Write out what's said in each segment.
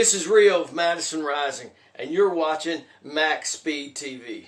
This is Rio of Madison Rising, and you're watching Max Speed TV.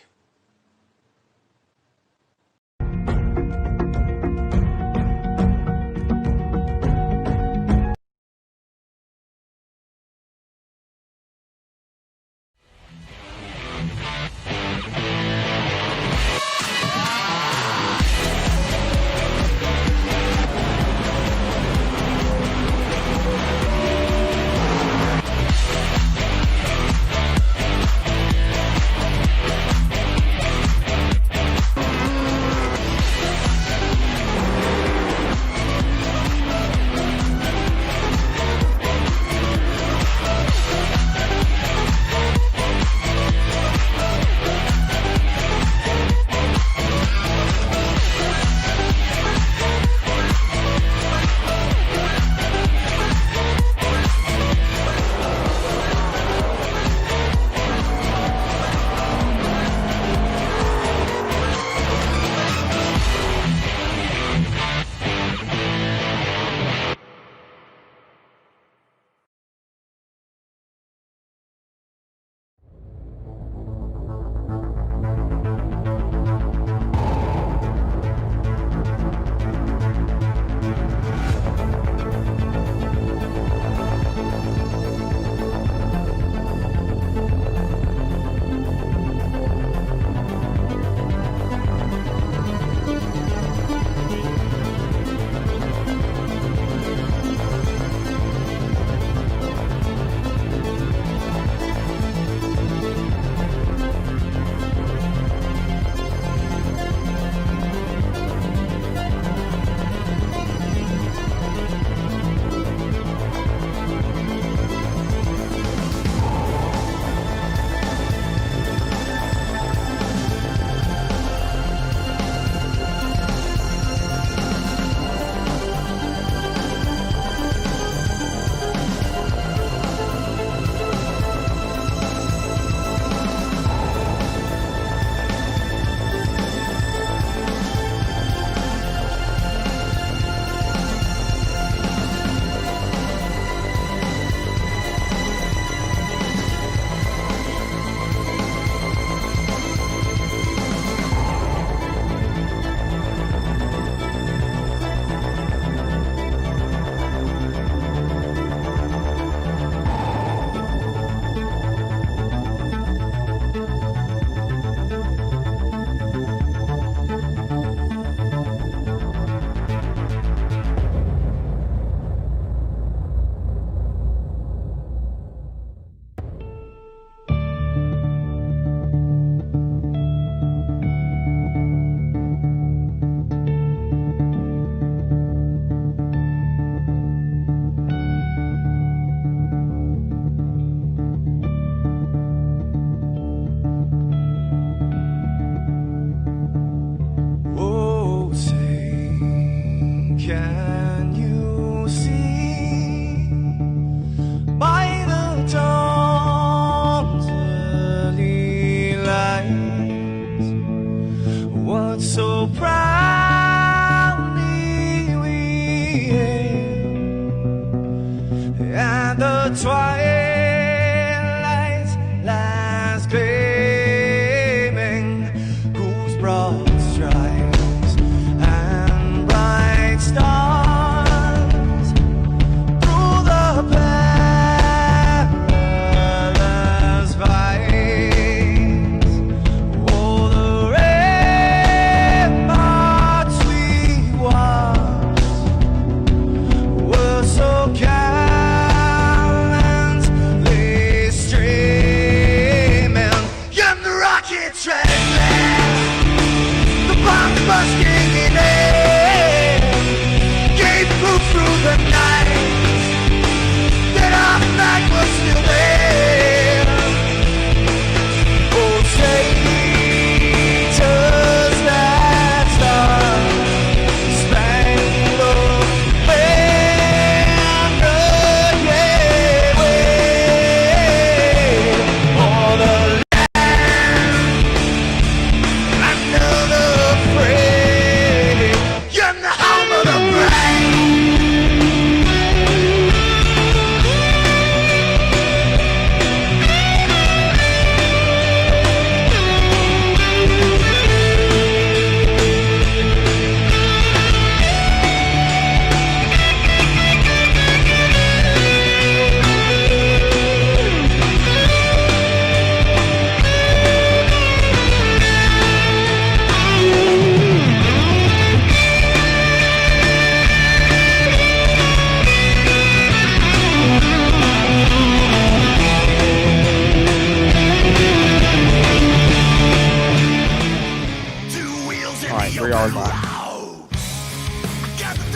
Can you see by the dawn's early light what so proudly we hailed at the twilight's last gleaming, whose broad stripes and bright stars through the perilous fights, oh, the ramparts we watched were so calm and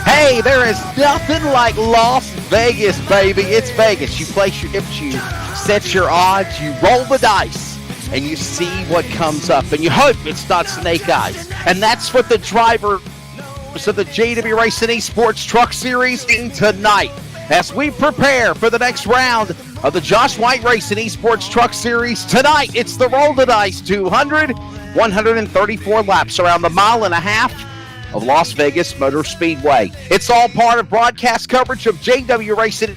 Hey, there is nothing like Las Vegas, baby. It's Vegas. You place your chips, you set your odds, you roll the dice, and you see what comes up. And you hope it's not snake eyes. And that's what the drivers of the JW Racing Esports Truck Series in tonight. As we prepare for the next round of the Josh White Racing Esports Truck Series tonight, it's the roll the dice 134 laps around the mile and a half of Las Vegas Motor Speedway. It's all part of broadcast coverage of JW Racing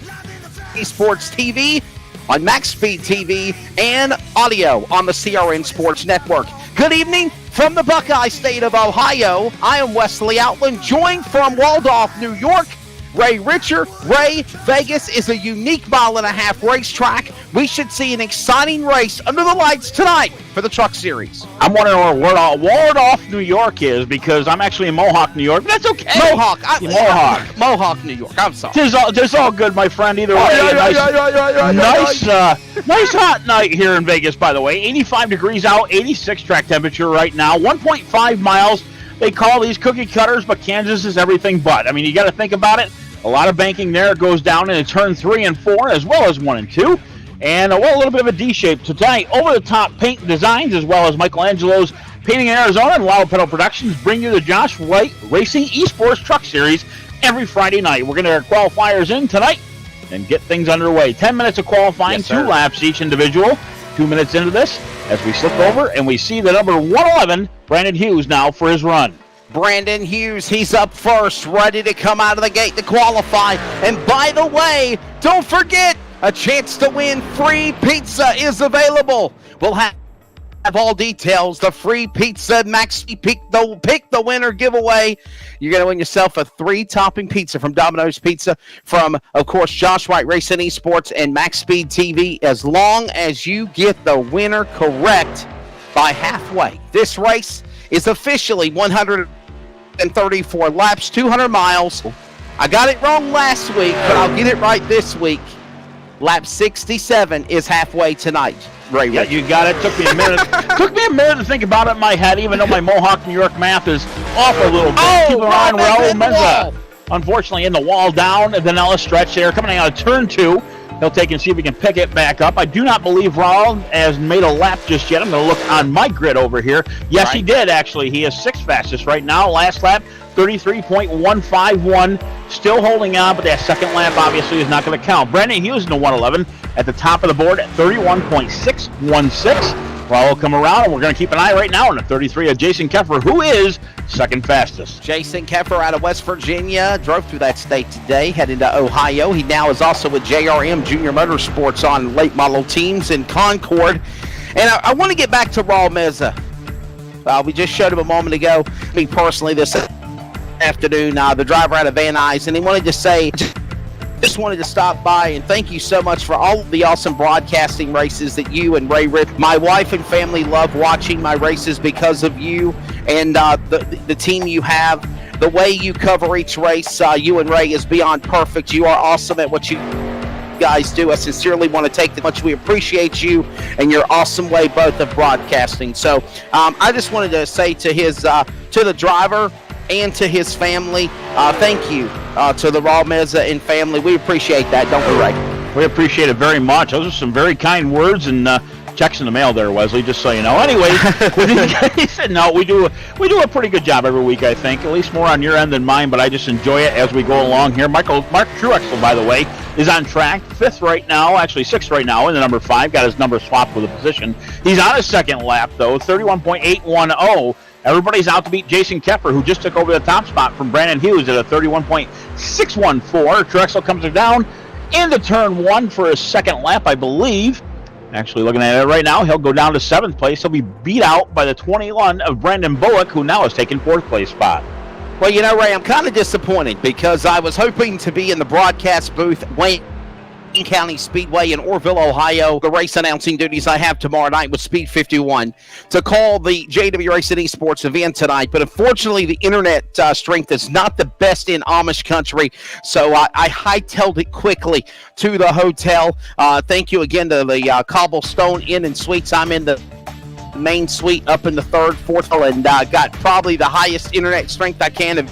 Esports TV on Max Speed TV and audio on the CRN Sports Network. Good evening from the Buckeye State of Ohio. I am Wesley Outland, joined from Waldorf, New York, Ray Richer. Ray, Vegas is a unique mile-and-a-half racetrack. We should see an exciting race under the lights tonight for the Truck Series. I'm wondering where Waldorf, New York is, because I'm actually in Mohawk, New York, but that's okay. Mohawk, New York. I'm sorry. It's all good, my friend. Either way, nice hot night here in Vegas, by the way. 85 degrees out, 86 track temperature right now, 1.5 miles. They call these cookie cutters, but Kansas is everything but. I mean, you got to think about it. A lot of banking there. It goes down into turn 3 and 4, as well as 1 and 2. And a little bit of a D shape. So tonight, over-the-top paint designs, as well as Michelangelo's Painting in Arizona and Loud Pedal Productions, bring you the Josh White Racing Esports Truck Series every Friday night. We're going to get our qualifiers in tonight and get things underway. 10 minutes of qualifying, 2 laps each individual. 2 minutes into this, as we slip over and we see the number 111, Brandon Hughes, now for his run. Brandon Hughes, he's up first, ready to come out of the gate to qualify. And by the way, don't forget, a chance to win free pizza is available. We'll have all details. The free pizza, Max Pick the winner giveaway. You're going to win yourself a 3-topping pizza from Domino's Pizza from, of course, Josh White Racing Esports and Max Speed TV, as long as you get the winner correct by halfway. This race is officially 134 laps, 200 miles. I got it wrong last week, but I'll get it right this week. Lap 67 is halfway tonight. Ray, yeah, you got it. Took me a minute. Took me a minute to think about it in my head, even though my Mohawk, New York math is off a little bit. Keep an eye on Raul Meza. Unfortunately, in the wall down, the Vanilla stretch there, coming out of turn 2. He'll take and see if he can pick it back up. I do not believe Raul has made a lap just yet. I'm going to look on my grid over here. Yes, He did, actually. He is 6th fastest right now. Last lap, 33.151. Still holding on, but that second lap obviously is not going to count. Brandon Hughes in the 111 at the top of the board at 31.616. Raul come around, and we're going to keep an eye right now on the 33 of Jason Keffer, who is 2nd fastest. Jason Keffer out of West Virginia drove through that state today, heading to Ohio. He now is also with JRM Junior Motorsports on late model teams in Concord. And I want to get back to Raul Meza. We just showed him a moment ago. Me personally, this afternoon, the driver out of Van Nuys, and he wanted to say, just wanted to stop by and thank you so much for all of the awesome broadcasting races that you and Ray Rick, my wife and family, love watching my races because of you and the team you have. The way you cover each race, you and Ray, is beyond perfect. You are awesome at what you guys do. I sincerely want to take the much we appreciate you and your awesome way both of broadcasting. So I just wanted to say to the driver and to his family, thank you to the Raul Meza and family. We appreciate that, don't we, Ray? We appreciate it very much. Those are some very kind words, and checks in the mail there, Wesley, just so you know. Anyway, he said, no, we do a pretty good job every week, I think, at least more on your end than mine, but I just enjoy it as we go along here. Mark Truexel, by the way, is on track, 5th right now, actually 6th right now in the number 5, got his number swapped with a position. He's on his second lap, though, 31.810. Everybody's out to beat Jason Keffer, who just took over the top spot from Brandon Hughes at a 31.614. Truexel comes down into turn 1 for his second lap, I believe. Actually, looking at it right now, he'll go down to 7th place. He'll be beat out by the 21 of Brandon Bullock, who now has taken 4th place spot. Well, you know, Ray, I'm kind of disappointed because I was hoping to be in the broadcast booth Wayne County Speedway in Orville, Ohio. The race announcing duties I have tomorrow night with Speed 51 to call the JW Racing Esports event tonight. But unfortunately, the internet strength is not the best in Amish country, so I hightailed it quickly to the hotel. Thank you again to the Cobblestone Inn and Suites. I'm in the main suite up in the 3rd, 4th, and got probably the highest internet strength I can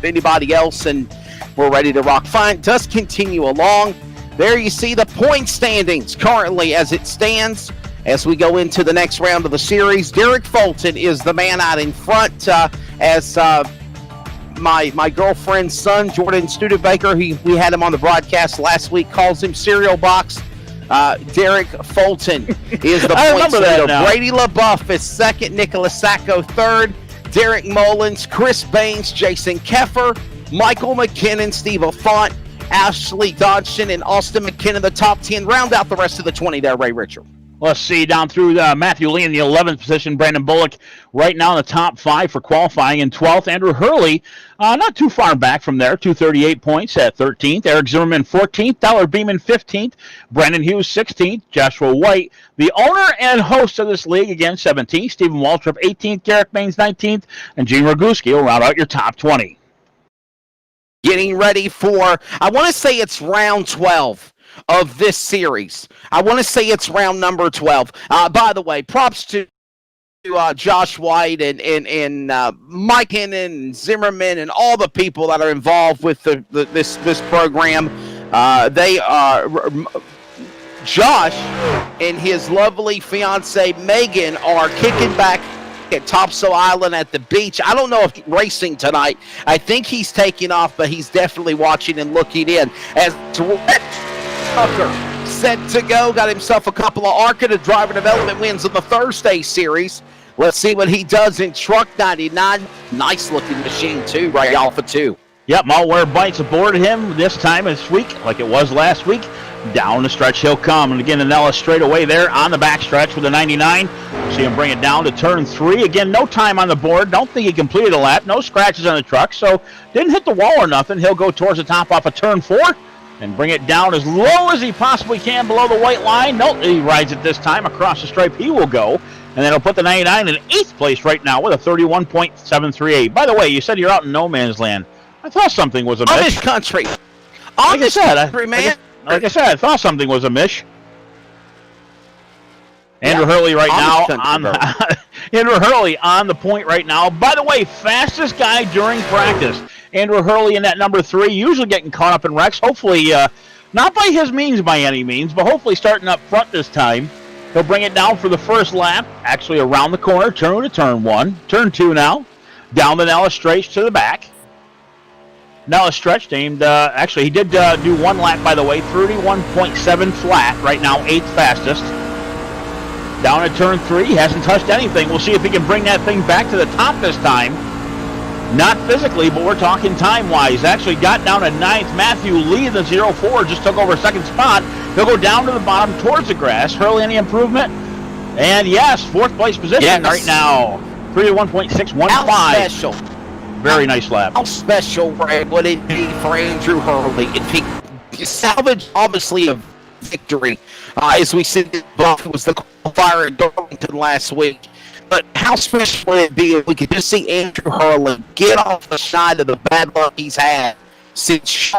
anybody else, and we're ready to rock. Fine, does continue along. There you see the point standings currently as it stands. As we go into the next round of the series, Derek Fulton is the man out in front. As my girlfriend's son, Jordan Studebaker, we had him on the broadcast last week, calls him Cereal Box. Derek Fulton is the point leader. Brady LaBeouf is second. Nicholas Sacco third. Derek Mullins, Chris Baines, Jason Keffer, Michael McKinnon, Steve Afont, Ashley Dodson, and Austin McKinnon, the top 10. Round out the rest of the 20 there, Ray Richard. Let's see, down through Matthew Lee in the 11th position. Brandon Bullock right now in the top 5 for qualifying. In 12th, Andrew Hurley, not too far back from there, 238 points at 13th. Eric Zimmerman 14th. Tyler Beeman 15th. Brandon Hughes 16th. Joshua White, the owner and host of this league, again 17th. Stephen Waltrip 18th. Garrick Baines 19th. And Gene Roguski will round out your top 20. Getting ready for, I want to say it's round 12 of this series. I want to say it's round number 12. By the way, props to Josh White and Mike Hennon and Zimmerman and all the people that are involved with this program. They are Josh and his lovely fiance Megan are kicking back at Topsail Island at the beach. I don't know if he's racing tonight. I think he's taking off, but he's definitely watching and looking in. As Rhett Tucker set to go, got himself a couple of ARCA to driver development wins in the Thursday series. Let's see what he does in Truck 99. Nice looking machine too, right off of 2. Yep, Malware Bites aboard him this time this week, like it was last week. Down the stretch he'll come. And again, Anella straight away there on the backstretch with a 99. See him bring it down to turn 3. Again, no time on the board. Don't think he completed a lap. No scratches on the truck, so didn't hit the wall or nothing. He'll go towards the top off of turn 4 and bring it down as low as he possibly can below the white line. Nope, he rides it this time. Across the stripe he will go. And then he'll put the 99 in 8th place right now with a 31.738. By the way, you said you're out in no man's land. I thought something was amiss. Amish country. Like I said, man. Like I said, I thought something was amiss. Andrew Hurley right now on Andrew Hurley on the point right now. By the way, fastest guy during practice. Andrew Hurley in that number 3, usually getting caught up in wrecks. Hopefully, not by his means by any means, but hopefully starting up front this time. He'll bring it down for the first lap, actually around the corner, turn to turn 1. Turn 2 now. Down the Nellis Stretch to the back. Nellis Stretch named, actually he did do 1 lap, by the way, 31.7 flat, right now 8th fastest. Down at turn 3, he hasn't touched anything. We'll see if he can bring that thing back to the top this time. Not physically, but we're talking time-wise. Actually got down at 9th. Matthew Lee, the 04, just took over 2nd spot. He'll go down to the bottom towards the grass. Hurley, any improvement? And yes, 4th place position right now. 31.615. How special. Very nice lap. How special, Ray, would it be for Andrew Hurley if he salvaged, obviously, a victory? As we said, it was the qualifier at Darlington last week. But how special would it be if we could just see Andrew Hurley get off the side of the bad luck he's had since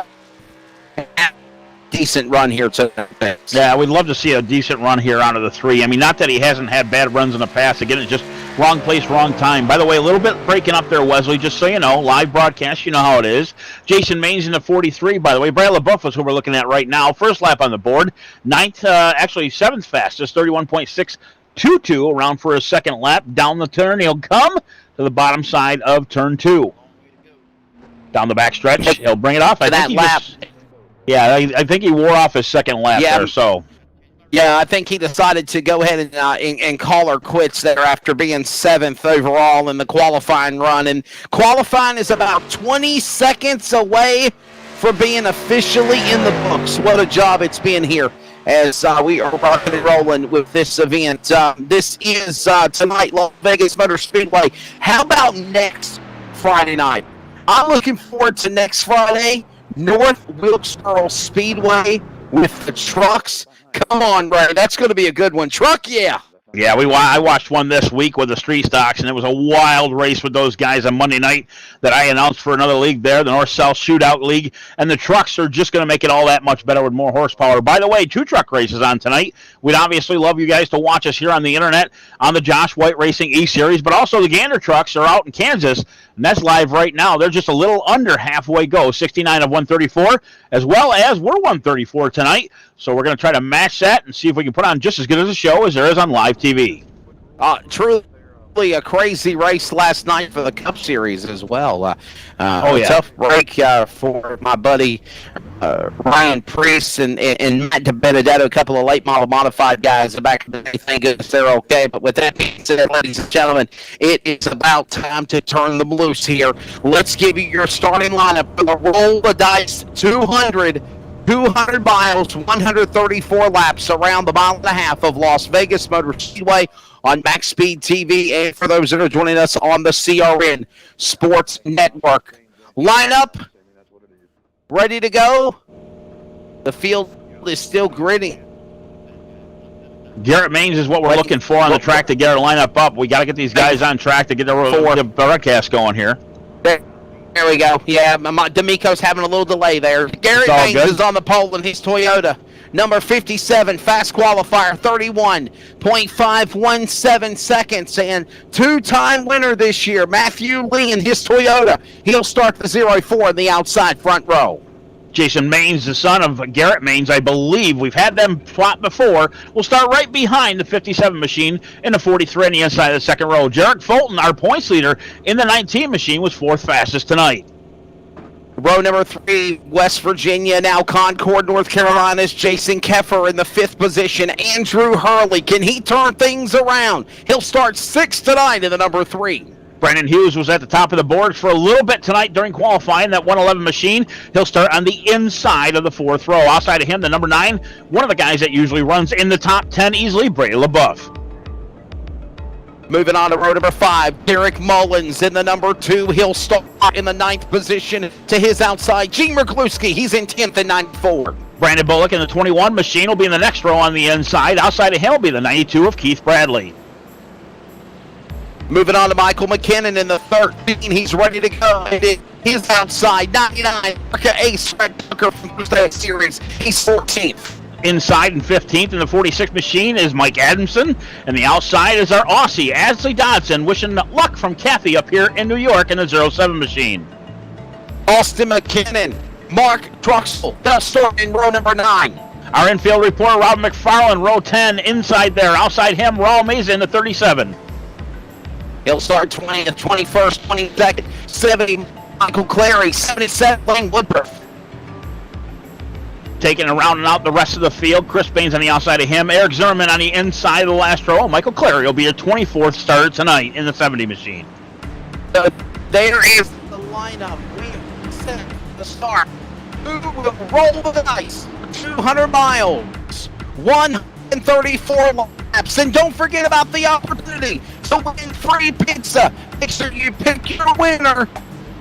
decent run here today? Yeah, we'd love to see a decent run here out of the 3. I mean, not that he hasn't had bad runs in the past. Again, it's just wrong place, wrong time. By the way, a little bit breaking up there, Wesley, just so you know. Live broadcast, you know how it is. Jason Maines in the 43, by the way. Brad LaBeouf is who we're looking at right now. First lap on the board. 9th, actually 7th fastest, 31.622, around for his 2nd lap. Down the turn, he'll come to the bottom side of turn 2. Down the back stretch, he'll bring it off. I think he wore off his 2nd lap there, so. Yeah, I think he decided to go ahead and call her quits there after being 7th overall in the qualifying run. And qualifying is about 20 seconds away from being officially in the books. What a job it's been here as we are rocking and rolling with this event. This is tonight, Las Vegas Motor Speedway. How about next Friday night? I'm looking forward to next Friday, North Wilkesboro Speedway with the trucks. Come on, Ray. That's going to be a good one. Truck, yeah. Yeah, I watched one this week with the Street Stocks, and it was a wild race with those guys on Monday night that I announced for another league there, the North-South Shootout League, and the trucks are just going to make it all that much better with more horsepower. By the way, 2 truck races on tonight. We'd obviously love you guys to watch us here on the internet on the Josh White Racing E-Series, but also the Gander trucks are out in Kansas, and that's live right now. They're just a little under halfway go, 69 of 134, as well as we're 134 tonight. So we're going to try to match that and see if we can put on just as good as a show as there is on live TV. Truly a crazy race last night for the Cup Series as well. Tough break for my buddy Ryan Priest and Matt DiBenedetto, a couple of late model modified guys. Back in the day, thank goodness they're okay. But with that being said, ladies and gentlemen, it is about time to turn them loose here. Let's give you your starting lineup for the Roll the Dice 200 miles, 134 laps around the mile and a half of Las Vegas Motor Speedway on Max Speed TV, and for those that are joining us on the CRN Sports Network. Lineup ready to go. The field is still gritty. Garrett Maines is what we're looking for on the track to get our lineup up. We got to get these guys on track to get the broadcast going here. There we go. Yeah, D'Amico's having a little delay there. Garrett Maines is on the pole in his Toyota. Number 57, fast qualifier, 31.517 seconds. And 2-time winner this year, Matthew Lee in his Toyota. He'll start the 0-4 in the outside front row. Jason Maines, the son of Garrett Maines, I believe. We've had them plot before. We'll start right behind the 57 machine in the 43 on the inside of the second row. Jarek Fulton, our points leader in the 19 machine, was 4th fastest tonight. Row number 3, West Virginia, now Concord, North Carolina's Jason Keffer in the 5th position. Andrew Hurley, can he turn things around? He'll start 6th tonight in the number 3. Brandon Hughes was at the top of the board for a little bit tonight during qualifying, that 111 machine. He'll start on the inside of the 4th row. Outside of him, the number 9, one of the guys that usually runs in the top 10 easily, Bray LaBeouf. Moving on to row number 5, Derek Mullins in the number 2. He'll start in the 9th position to his outside. Gene Merkluski, he's in 10th and 94. Brandon Bullock in the 21 machine will be in the next row on the inside. Outside of him will be the 92 of Keith Bradley. Moving on to Michael McKinnon in the 13. He's ready to go. He's outside. 99. Ace Fred Tucker from Tuesday Series. He's 14th. Inside and 15th in the 46 machine is Mike Adamson. And the outside is our Aussie, Asley Dodson, wishing luck from Kathy up here in New York in the 07 machine. Austin McKinnon. Mark Truxell. They'll start in row number 9. Our infield reporter, Rob McFarland, row 10, inside there. Outside him, Raul Mesa in the 37. He'll start 20th, 21st, 22nd, 70, Michael Clary, 77, Lane Woodruff. Taking around and out the rest of the field, Chris Baines on the outside of him, Eric Zimmerman on the inside of the last row. Michael Clary will be your 24th starter tonight in the 70 machine. There is the lineup. We set the start. Who will roll the dice? 200 miles, 134 laps, and don't forget about the opportunity to win free pizza. Make sure you pick your winner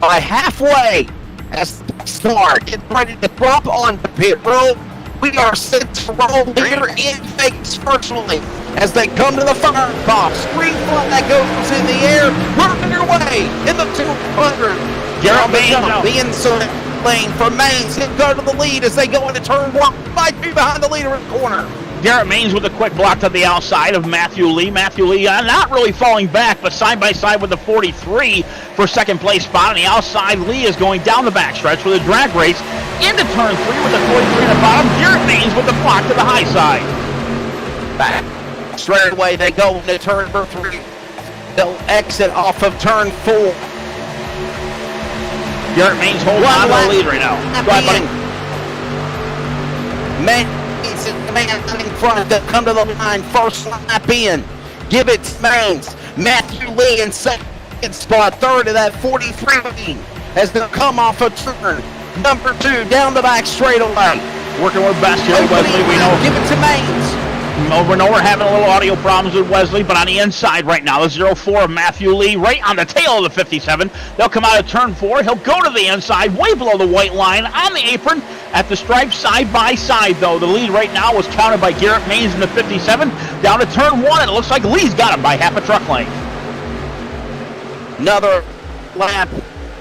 by halfway as the start. Get ready to drop on the pit road. We are set to roll here in Vegas virtually as they come to the fire box. Green flag goes in the air. We're underway in the 200. Garrett Maines, the inside lane for Maines. He'll go to the lead as they go into turn 1. Might be behind the leader in the corner. Garrett Maines with a quick block to the outside of Matthew Lee. Matthew Lee not really falling back, but side by side with the 43 for second place spot. On the outside, Lee is going down the backstretch with a drag race into turn 3 with the 43 at the bottom. Garrett Maines with the block to the high side. Back straight away, they go into turn number 3. They'll exit off of turn 4. Garrett Maines holding on to the lead right now. Go ahead, buddy. Man in front, they'll come to the line, first lap in. Give it to Maines. Matthew Lee in second spot, third of that 43 as they'll come off a turn. Number 2 down the back straight away. Working with best here, Wesley. We know. Give it to Maines. We know we're having a little audio problems with Wesley, but on the inside right now, the 04 of Matthew Lee right on the tail of the 57. They'll come out of turn 4. He'll go to the inside, way below the white line, on the apron, at the stripe, side by side, though. The lead right now was counted by Garrett Maines in the 57. Down to turn 1, and it looks like Lee's got him by half a truck length. Another lap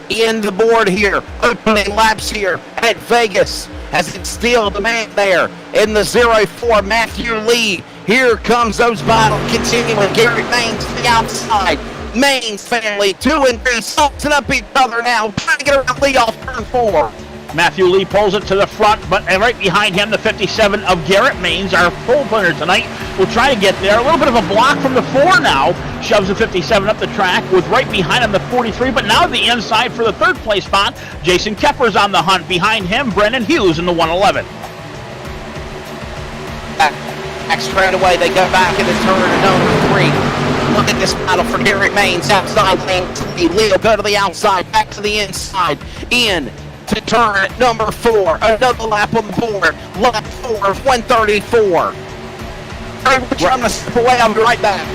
in the board here. Opening laps here at Vegas. As it's still the man there in the 04, Matthew Lee. Here comes those battles continuing. Garrett Maines to the outside. Maines family, 2 and 3, salting up each other now. Trying to get around Lee off turn 4. Matthew Lee pulls it to the front, but right behind him, the 57 of Garrett Maines, our full winner tonight, will try to get there. A little bit of a block from the 4 now. Shoves the 57 up the track with right behind him the 43, but now the inside for the third place spot. Jason Kepper's on the hunt. Behind him, Brendan Hughes in the 111. Back straight away, they go back into turn number 3. Look at this battle for Garrett Maines. Outside lane, Lee will go to the outside, back to the inside, in to turn number 4. Another lap on the board. Lap 4 of 134. I'm going to step away. I'll be right back.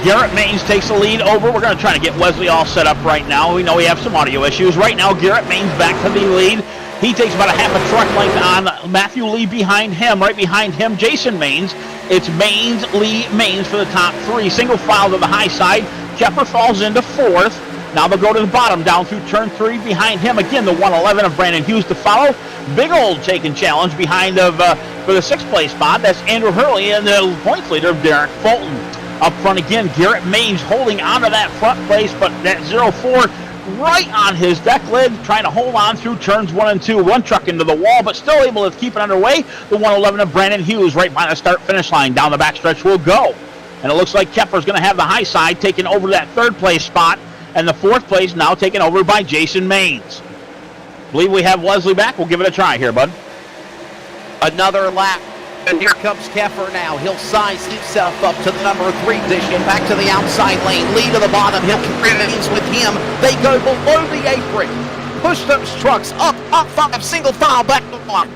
Garrett Maines takes the lead over. We're going to try to get Wesley all set up right now. We know we have some audio issues. Right now, Garrett Maines back to the lead. He takes about a half a truck length on Matthew Lee behind him. Right behind him, Jason Maines. It's Maines, Lee, Maines for the top 3. Single file to the high side. Kepper falls into 4th. Now they'll go to the bottom, down through turn 3. Behind him, again, the 111 of Brandon Hughes to follow. Big old taking challenge behind for the 6th place spot. That's Andrew Hurley and the points leader, Derek Fulton. Up front again, Garrett Maines holding onto that front place, but that 04 right on his deck lid, trying to hold on through turns 1 and 2. One truck into the wall, but still able to keep it underway. The 111 of Brandon Hughes right by the start-finish line. Down the backstretch will go. And it looks like Kepper's going to have the high side, taking over that 3rd place spot. And the 4th place now taken over by Jason Maines. Believe we have Wesley back. We'll give it a try here, bud. Another lap. And here comes Kepper now. He'll size himself up to the number 3 position. Back to the outside lane. Lee to the bottom. He'll carry Maines with him. They go below the apron. Push those trucks up 5. Single file back to 1.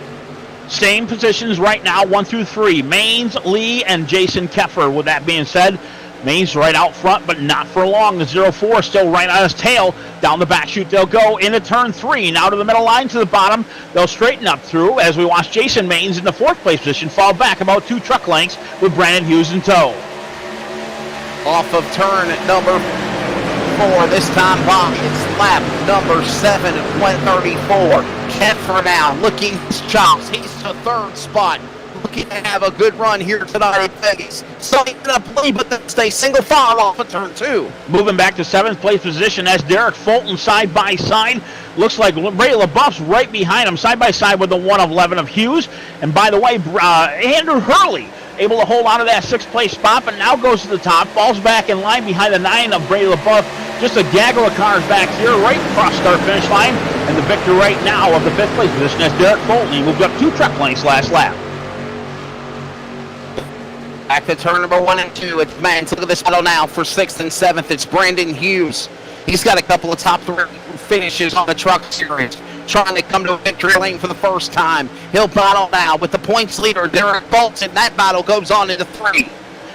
Same positions right now, 1 through 3. Maines, Lee, and Jason Kepper. With that being said, Maines right out front, but not for long. The 04 still right on his tail. Down the back chute they'll go into turn 3. Now to the middle line to the bottom. They'll straighten up through as we watch Jason Maines in the 4th place position fall back about 2 truck lengths with Brandon Hughes in tow. Off of turn number 4, this time by it's lap number 7 of 134. Kepper now looking his chops. He's to 3rd spot. Looking to have a good run here tonight in Vegas. Starting up Lee, but then stay single file off of turn 2. Moving back to 7th place position as Derek Fulton side by side. Looks like Ray LaBeouf's right behind him, side by side with the 111 of Hughes. And by the way, Andrew Hurley able to hold on to that 6th place spot, but now goes to the top, falls back in line behind the 9 of Bray LaBeouf. Just a gaggle of cars back here, right across start finish line. And the victor right now of the 5th place position as Derek Fulton. He moved up 2 truck lengths last lap. Back to turn number 1 and 2. It's Maines. Look at this battle now for 6th and 7th. It's Brandon Hughes. He's got a couple of top 3 finishes on the truck series. Trying to come to a victory lane for the first time. He'll battle now with the points leader, Derek Bolton. That battle goes on into 3.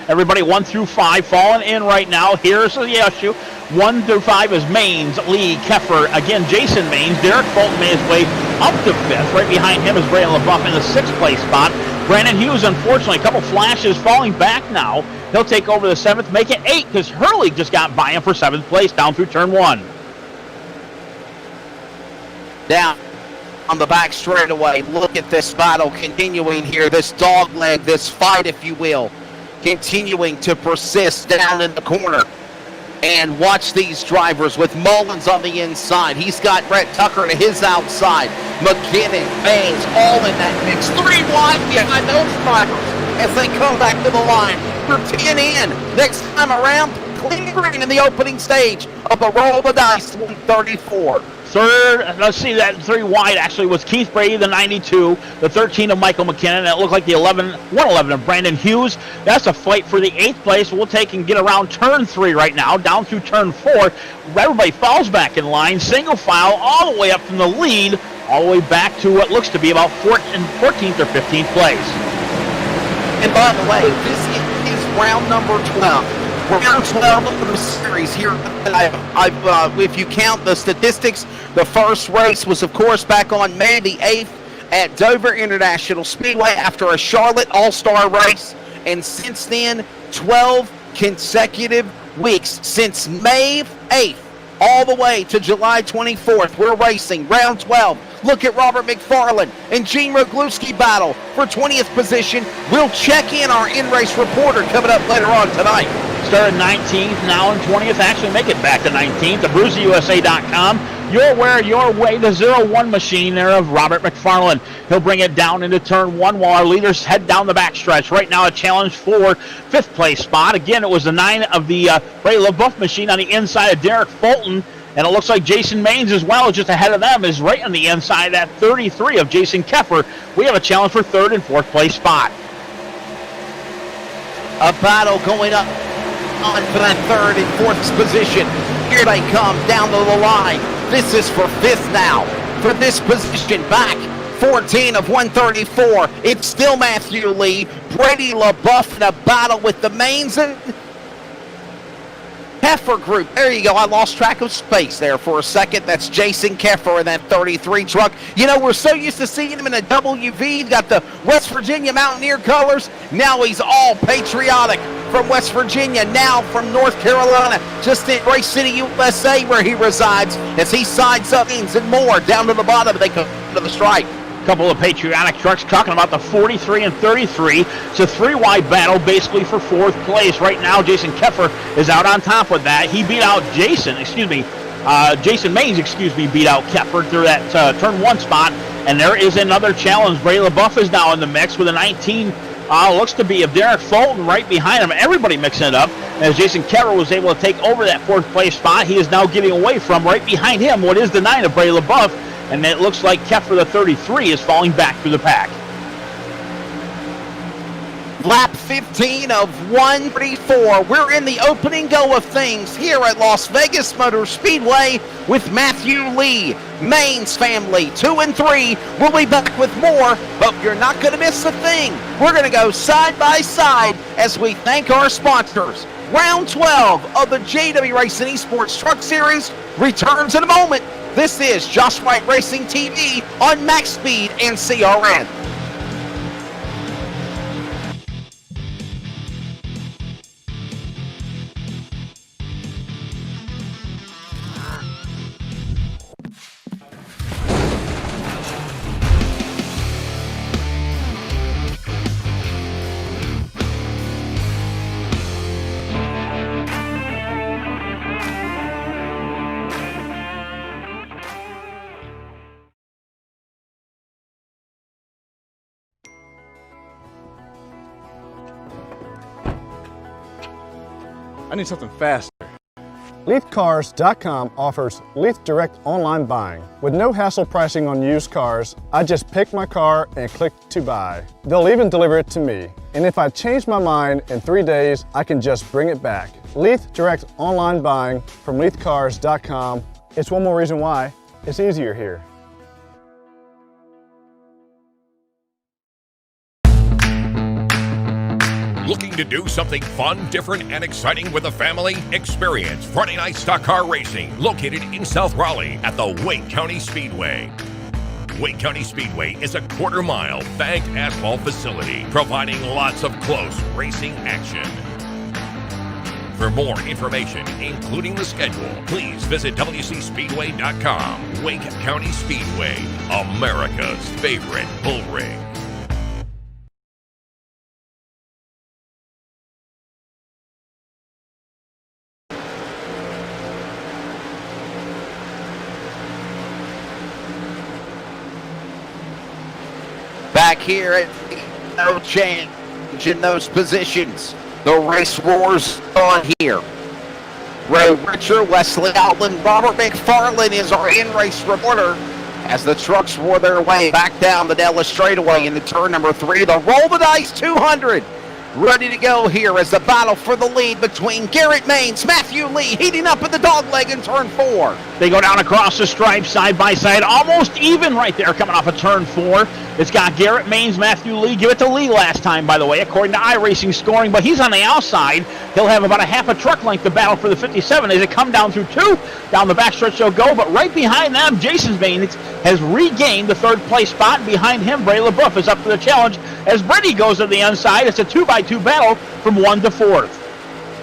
Everybody 1 through 5 falling in right now. Here's the issue. 1 through 5 is Maines, Lee, Kepper. Again, Jason Maines. Derek Bolton made his way up to 5th. Right behind him is Bray LaBeouf in the 6th place spot. Brandon Hughes, unfortunately, a couple flashes, falling back now. He'll take over the 7th, make it 8, because Hurley just got by him for 7th place down through turn 1. Down on the back straightaway. Look at this battle continuing here, this dog leg, this fight, if you will, continuing to persist down in the corner. And watch these drivers with Mullins on the inside. He's got Brett Tucker to his outside. McKinnon, Maines, all in that mix. 3 wide behind those drivers as they come back to the line. We're 10 in. Next time around, clean green in the opening stage of the Roll the Dice 134. Third, let's see, that 3 wide actually was Keith Brady, the 92, the 13 of Michael McKinnon, and it looked like the 111 of Brandon Hughes. That's a fight for the 8th place. We'll take and get around turn 3 right now, down through turn 4. Everybody falls back in line, single file, all the way up from the lead, all the way back to what looks to be about 14th or 15th place. And by the way, this is round number 12. Round 12 of the series here. If you count the statistics, the first race was, of course, back on May the 8th at Dover International Speedway after a Charlotte All-Star race. And since then, 12 consecutive weeks since May 8th all the way to July 24th. We're racing round 12. Look at Robert McFarland and Gene Rogluski battle for 20th position. We'll check in our in-race reporter coming up later on tonight. Started 19th, now in 20th. Actually make it back to 19th. TheBruiserUSA.com. Your way to 0-1 machine there of Robert McFarland. He'll bring it down into turn 1 while our leaders head down the backstretch. Right now a challenge for 5th place spot. Again, it was the 9 of the Ray LaBeouf machine on the inside of Derek Fulton. And it looks like Jason Maines as well, just ahead of them, is right on the inside at 33 of Jason Keffer. We have a challenge for 3rd and 4th place spot. A battle going up on for that 3rd and 4th position. Here they come down to the line. This is for 5th now. For this position back, 14 of 134. It's still Matthew Lee, Brady LaBeouf in a battle with the Maines and Keffer group. There you go. I lost track of space there for a second. That's Jason Keffer in that 33 truck. You know, we're so used to seeing him in a WV. He's got the West Virginia Mountaineer colors. Now he's all patriotic from West Virginia, now from North Carolina, just in Race City, USA, where he resides, as he sides up and more down to the bottom. They come to the stripe. Couple of patriotic trucks talking about the 43 and 33. It's a 3-wide battle basically for 4th place. Right now, Jason Keffer is out on top with that. He beat out Jason Maines, beat out Keffer through that turn 1 spot. And there is another challenge. Ray LaBeouf is now in the mix with a 19, looks to be of Derek Fulton right behind him. Everybody mixing it up. As Jason Keffer was able to take over that 4th place spot, he is now getting away from right behind him what is the 9 of Ray LaBeouf. And it looks like Keffer, the 33, is falling back through the pack. Lap 15 of 134. We're in the opening go of things here at Las Vegas Motor Speedway with Matthew Lee, Maines family, 2 and 3. We'll be back with more, but you're not going to miss a thing. We're going to go side by side as we thank our sponsors. Round 12 of the JW Racing Esports Truck Series returns in a moment. This is Josh White Racing TV on Max Speed and CRN. I need something faster. LeithCars.com offers Leith Direct online buying. With no hassle pricing on used cars, I just pick my car and click to buy. They'll even deliver it to me. And if I change my mind in 3 days, I can just bring it back. Leith Direct online buying from LeithCars.com. It's one more reason why it's easier here. Looking to do something fun, different, and exciting with the family? Experience Friday Night Stock Car Racing, located in South Raleigh at the Wake County Speedway. Wake County Speedway is a quarter-mile banked asphalt facility, providing lots of close racing action. For more information, including the schedule, please visit WCSpeedway.com. Wake County Speedway, America's favorite bull ring. Back here, no change in those positions. The race wars on here. Ray Richer, Wesley Outland, Robert McFarland is our in-race reporter as the trucks wore their way back down the Dallas straightaway into turn number 3. The roll the dice 200. ready to go here as the battle for the lead between Garrett Maines, Matthew Lee, heating up at the dogleg in turn 4. They go down across the stripe, side by side, almost even right there, coming off of turn 4. It's got Garrett Maines, Matthew Lee. Give it to Lee last time, by the way, according to iRacing scoring, but he's on the outside. He'll have about a half a truck length to battle for the 57 as they come down through 2. Down the backstretch they'll go, but right behind them, Jason Maines has regained the third place spot. Behind him, Bray LaBeouf is up for the challenge as Brady goes to the inside. It's a 2x2 battle from 1 to 4th.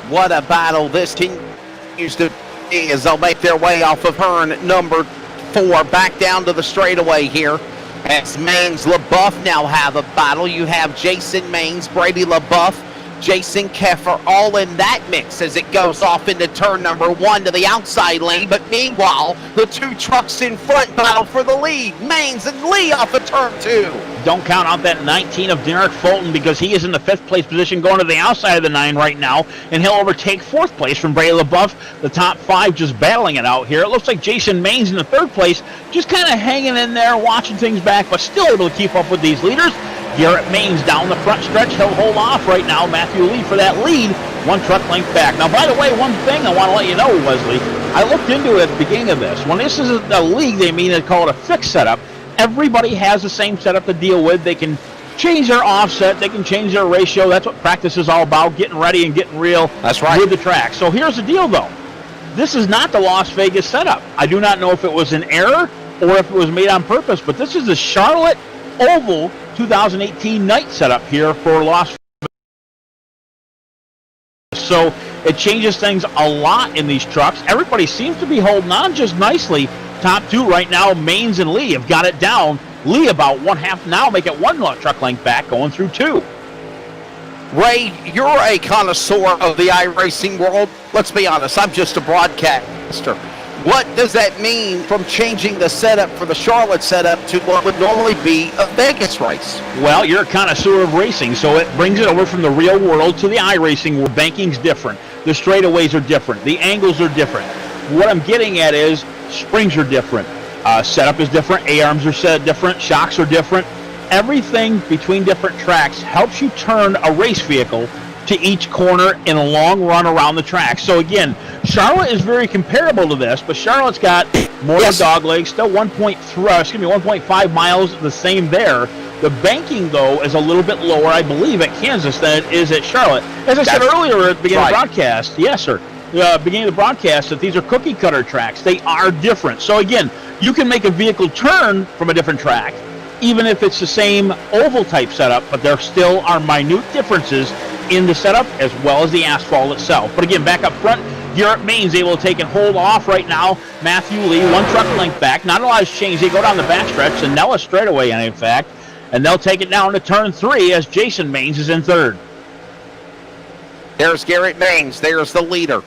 What a battle this continues to be as they'll make their way off of turn number 4 back down to the straightaway here. As Maines, LaBeouf now have a battle. You have Jason Maines, Brady LaBeouf, Jason Keffer all in that mix as it goes off into turn number 1 to the outside lane. But meanwhile, the 2 trucks in front battle for the lead. Maines and Lee off of turn 2. Don't count out that 19 of Derek Fulton because he is in the 5th place position going to the outside of the 9 right now, and he'll overtake 4th place from Bray LaBeouf. The top 5 just battling it out here. It looks like Jason Maines in the 3rd place, just kind of hanging in there, watching things back, but still able to keep up with these leaders. Garrett Maines down the front stretch. He'll hold off right now. Matthew Lee for that lead, 1 truck length back. Now, by the way, one thing I want to let you know, Wesley, I looked into it at the beginning of this. When this is a league, they call it a fixed setup. Everybody has the same setup to deal with. They can change their offset. They can change their ratio. That's what practice is all about, getting ready and getting real. That's right. With the track. So here's the deal, though. This is not the Las Vegas setup. I do not know if it was an error or if it was made on purpose, but this is the Charlotte Oval 2018 night setup here for Las Vegas. So it changes things a lot in these trucks. Everybody seems to be holding on just nicely. Top 2 right now, Maines and Lee have got it down. Lee about 1/2 now, make it 1 truck length back going through 2. Ray, you're a connoisseur of the iRacing world. Let's be honest, I'm just a broadcaster. What does that mean from changing the setup for the Charlotte setup to what would normally be a Vegas race? Well, you're a connoisseur of racing, so it brings it over from the real world to the iRacing world. Banking's different. The straightaways are different. The angles are different. What I'm getting at is springs are different. Setup is different. A-arms are set different. Shocks are different. Everything between different tracks helps you turn a race vehicle to each corner in a long run around the track. So again, Charlotte is very comparable to this, but Charlotte's got more dog legs, still 1.5 miles the same there. The banking, though, is a little bit lower, I believe, at Kansas than it is at Charlotte. As I said earlier at the beginning of the broadcast, yes, sir, beginning of the broadcast, that these are cookie cutter tracks. They are different. So again, you can make a vehicle turn from a different track, even if it's the same oval type setup, but there still are minute differences in the setup as well as the asphalt itself. But again, back up front, Garrett Maines able to take and hold off right now. Matthew Lee, 1 truck length back. Not a lot has changed. They go down the backstretch, and Nella straightaway, in fact, and they'll take it down to turn 3 as Jason Maines is in 3rd. There's Garrett Maines. There's the leader.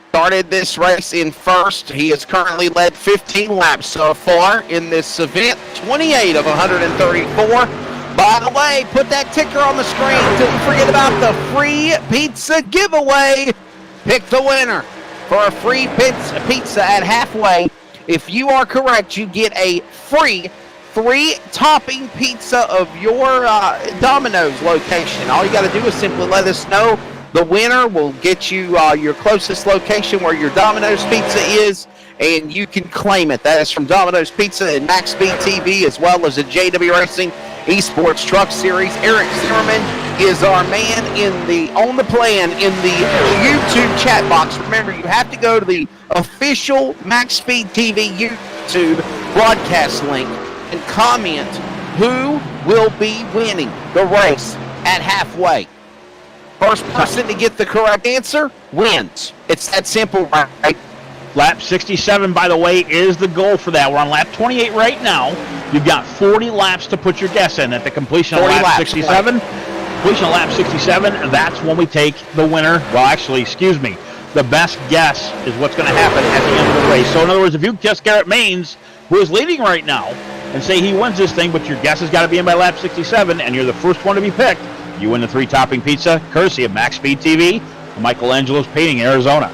Started this race in 1st. He has currently led 15 laps so far in this event, 28 of 134. By the way, put that ticker on the screen. Don't forget about the free pizza giveaway. Pick the winner for a free pizza at halfway. If you are correct, you get a free 3-topping pizza of your Domino's location. All you got to do is simply let us know. The winner will get you your closest location where your Domino's pizza is, and you can claim it. That is from Domino's Pizza and Max Speed TV, as well as the JW Racing Esports Truck Series. Eric Zimmerman is our man on the plan in the YouTube chat box. Remember, you have to go to the official Max Speed TV YouTube broadcast link and comment who will be winning the race at halfway. First person to get the correct answer wins. It's that simple, right? Lap 67, by the way, is the goal for that. We're on lap 28 right now. You've got 40 laps to put your guess in at the completion of lap 67. Completion of lap 67, that's when we take the winner. Well, actually, excuse me. The best guess is what's going to happen at the end of the race. So, in other words, if you guess Garrett Maines, who is leading right now, and say he wins this thing, but your guess has got to be in by lap 67, and you're the first one to be picked, you win the 3-topping pizza, courtesy of Max Speed TV, Michelangelo's Painting, Arizona.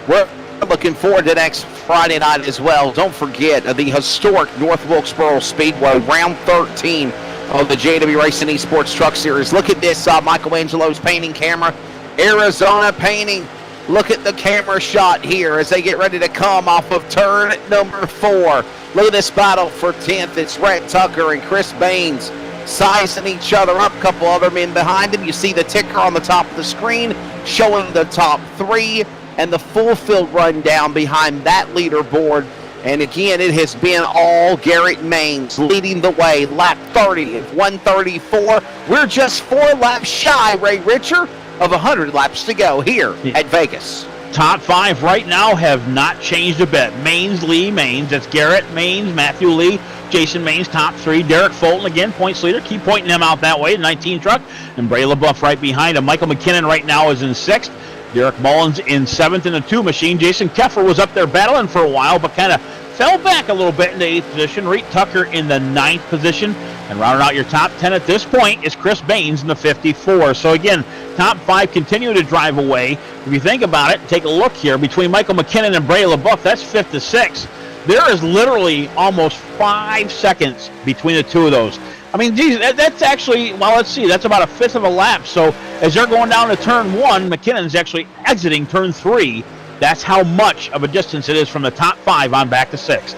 We're looking forward to next Friday night as well. Don't forget the historic North Wilkesboro Speedway, round 13, on the JW Racing Esports Truck Series. Look at this, Michelangelo's painting camera. Arizona painting. Look at the camera shot here as they get ready to come off of turn number 4. Look at this battle for 10th. It's Rhett Tucker and Chris Baines sizing each other up. A couple other men behind him. You see the ticker on the top of the screen showing the top 3 and the full field rundown behind that leaderboard. And again, it has been all Garrett Maines leading the way. Lap 30 at 134. We're just 4 laps shy, Ray Richer, of 100 laps to go here at Vegas. Top 5 right now have not changed a bit. Maines, Lee, Maines. That's Garrett, Maines, Matthew Lee, Jason Maines, top 3. Derek Fulton, again, points leader. Keep pointing him out that way. 19 truck. And Bray LaBeouf right behind him. Michael McKinnon right now is in 6th. Derek Mullins in 7th in the 2 machine. Jason Keffer was up there battling for a while, but kind of fell back a little bit in the 8th position. Reet Tucker in the 9th position. And rounding out your top 10 at this point is Chris Baines in the 54. So again, top 5 continue to drive away. If you think about it, take a look here. Between Michael McKinnon and Bray LaBeouf, that's 5th to 6th. There is literally almost 5 seconds between the 2 of those. I mean, geez, that's actually, well, let's see, that's about a 1/5 of a lap. So as they're going down to turn 1, McKinnon's actually exiting turn 3. That's how much of a distance it is from the top 5 on back to 6th.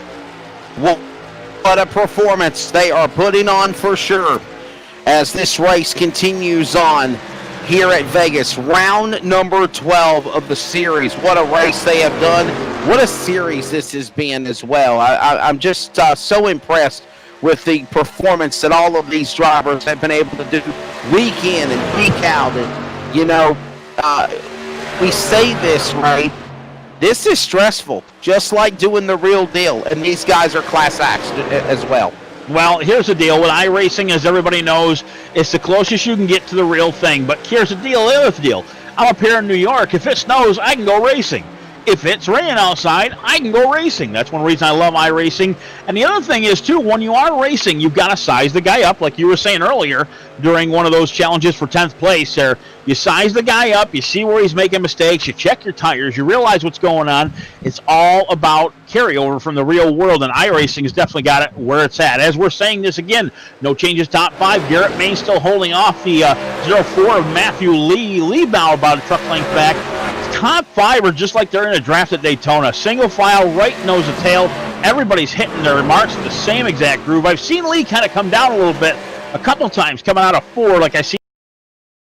Well, what a performance they are putting on for sure as this race continues on here at Vegas. Round number 12 of the series. What a race they have done. What a series this has been as well. I'm just so impressed with the performance that all of these drivers have been able to do week in and week out. And, you know, we say this, right? This is stressful, just like doing the real deal. And these guys are class acts as well. Well, here's the deal. With iRacing, as everybody knows, it's the closest you can get to the real thing. But here's the deal. Here's the deal. I'm up here in New York. If it snows, I can go racing. If it's raining outside, I can go racing. That's one reason I love iRacing. And the other thing is, too, when you are racing, you've got to size the guy up, like you were saying earlier during one of those challenges for 10th place there. You size the guy up, you see where he's making mistakes, you check your tires, you realize what's going on. It's all about carryover from the real world, and iRacing has definitely got it where it's at. As we're saying this again, no changes top 5. Garrett Maines still holding off the 0-4 of Matthew Lee. Lee Bauer about a truck length back. Top 5 are just like they're in a draft at Daytona. Single file, right nose to tail. Everybody's hitting their marks in the same exact groove. I've seen Lee kind of come down a little bit a couple times, coming out of 4, like I see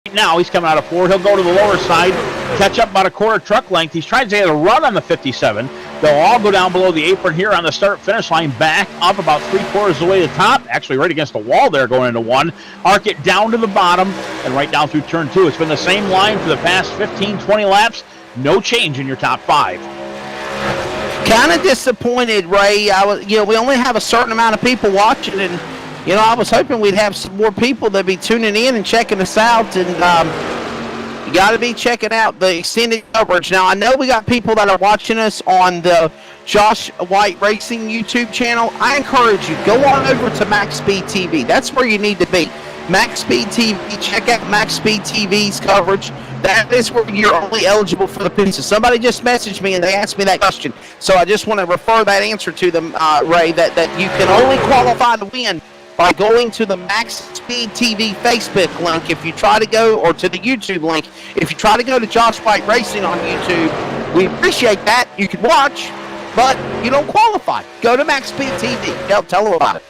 right now. He's coming out of 4. He'll go to the lower side, catch up about a quarter truck length. He's trying to get a run on the 57. They'll all go down below the apron here on the start-finish line, back up about 3/4 of the way to the top. Actually, right against the wall there going into 1. Arc it down to the bottom and right down through turn 2. It's been the same line for the past 15, 20 laps. No change in your top 5. Kind of disappointed, Ray. We only have a certain amount of people watching, and I was hoping we'd have some more people that be tuning in and checking us out. And you got to be checking out the extended coverage. Now, I know we got people that are watching us on the Josh White Racing YouTube channel. I encourage you, go on over to Max Speed TV. That's where you need to be. Max Speed TV. Check out Max Speed TV's coverage. That is where you're only eligible for the pizza. Somebody just messaged me and they asked me that question. So I just want to refer that answer to them, Ray, that you can only qualify to win by going to the Max Speed TV Facebook link if you try to go, or to the YouTube link. If you try to go to Josh White Racing on YouTube, we appreciate that. You can watch, but you don't qualify. Go to Max Speed TV. Tell them about it.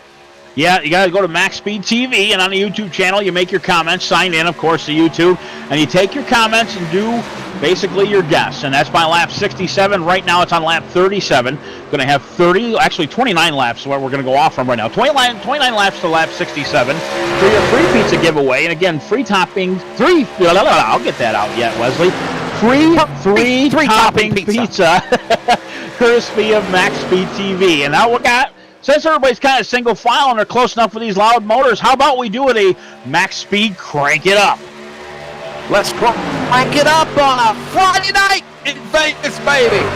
Yeah, you got to go to Max Speed TV, and on the YouTube channel, you make your comments, sign in, of course, to YouTube, and you take your comments and do basically your guess. And that's by lap 67. Right now, it's on lap 37. Going to have 29 laps, what we're going to go off from right now. 29 laps to lap 67 for your free pizza giveaway. And again, free topping, I'll get that out yet, Wesley. Free topping pizza, courtesy of Max Speed TV. And now we got, since everybody's kind of single file and they're close enough with these loud motors, how about we do it a Max Speed Crank It Up? Let's crank it up on a Friday night in Vegas, baby.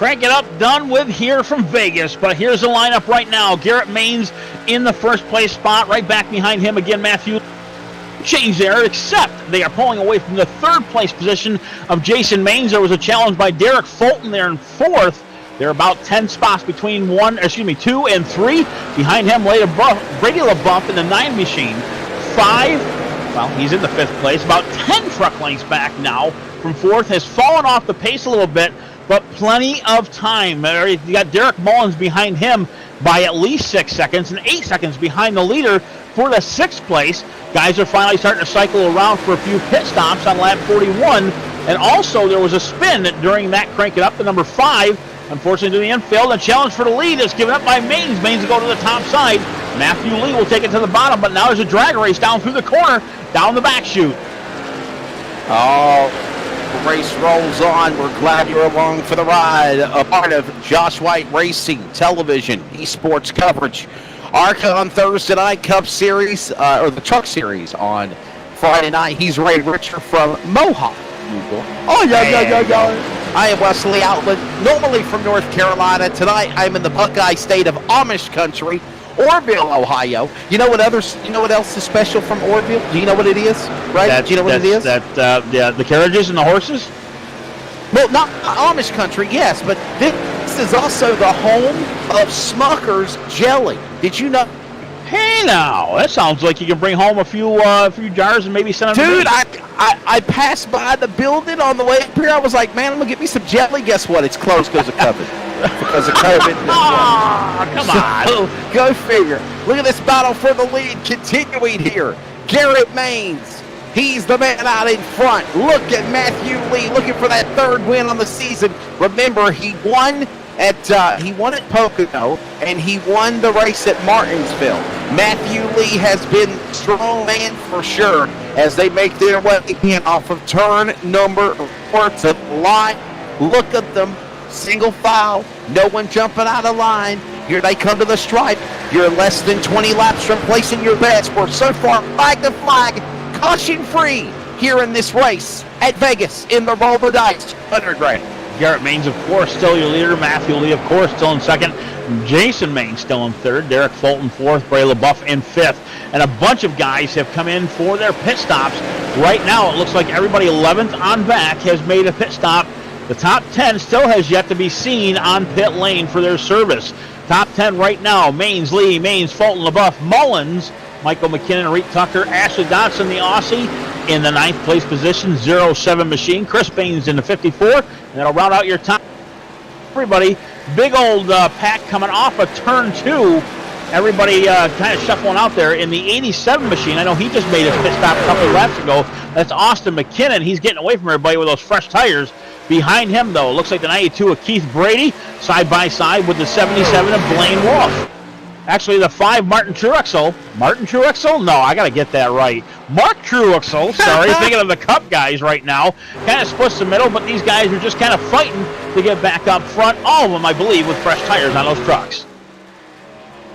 Crank it up, done with here from Vegas. But here's the lineup right now. Garrett Maines in the first place spot. Right back behind him again, Matthew. Change there, except they are pulling away from the third place position of Jason Maines. There was a challenge by Derek Fulton there in fourth. They're about 10 spots between 2 and 3. Behind him, Brady LaBeouf in the 9 machine. 5, well, he's in the 5th place. About 10 truck lengths back now from 4th. Has fallen off the pace a little bit, but plenty of time. You got Derek Mullins behind him by at least 6 seconds and 8 seconds behind the leader for the 6th place. Guys are finally starting to cycle around for a few pit stops on lap 41. And also there was a spin during that crank it up to number 5. Unfortunately, to the infield, a challenge for the lead is given up by Maines. Maines will go to the top side. Matthew Lee will take it to the bottom, but now there's a drag race down through the corner, down the back chute. Oh, the race rolls on. We're glad you're along for the ride. A part of Josh White Racing Television Esports coverage. ARCA on Thursday night, Cup Series, or the Truck Series on Friday night. He's Ray Richer from Mohawk. Oh, yeah. I am Wesley Outland, normally from North Carolina. Tonight, I'm in the Buckeye state of Amish country, Orville, Ohio. You know what else is special from Orville? Do you know what it is? Right? Do you know what it is? The carriages and the horses? Well, not Amish country, yes, but this is also the home of Smucker's Jelly. Did you know? Hey, now that sounds like you can bring home a few jars and maybe send them. Dude, I passed by the building on the way up here. I was like, man, I'm gonna get me some jelly. Guess what? It's closed because of COVID. Because of COVID. Come on. So, go figure. Look at this battle for the lead continuing here. Garrett Maines. He's the man out in front. Look at Matthew Lee looking for that 3rd win on the season. Remember, he won at Pocono, and he won the race at Martinsville. Matthew Lee has been strong man for sure as they make their way in off of turn number 4 to the line. Look at them, single file, no one jumping out of line. Here they come to the stripe. You're less than 20 laps from placing your bets. We're so far flag to flag, caution free here in this race at Vegas in the Roll the Dice 100 grand. Garrett Maines, of course, still your leader. Matthew Lee, of course, still in 2nd. Jason Maines still in 3rd. Derek Fulton 4th. Bray LaBeouf in 5th. And a bunch of guys have come in for their pit stops. Right now, it looks like everybody 11th on back has made a pit stop. The top 10 still has yet to be seen on pit lane for their service. Top 10 right now: Maines, Lee, Maines, Fulton, LaBeouf, Mullins, Michael McKinnon, Reed Tucker, Ashley Dotson, the Aussie, in the 9th place position, 07 machine. Chris Baines in the 54, and that'll round out your top. Everybody, big old pack coming off of turn 2. Everybody kind of shuffling out there in the 87 machine. I know he just made a pit stop a couple of laps ago. That's Austin McKinnon. He's getting away from everybody with those fresh tires. Behind him, though, looks like the 92 of Keith Brady, side by side with the 77 of Blaine Wolf. Actually, the 5, Martin Truexel. Martin Truexel? No, I got to get that right. Mark Truexel, sorry. Thinking of the Cup guys right now. Kind of splits the middle, but these guys are just kind of fighting to get back up front. All of them, I believe, with fresh tires on those trucks.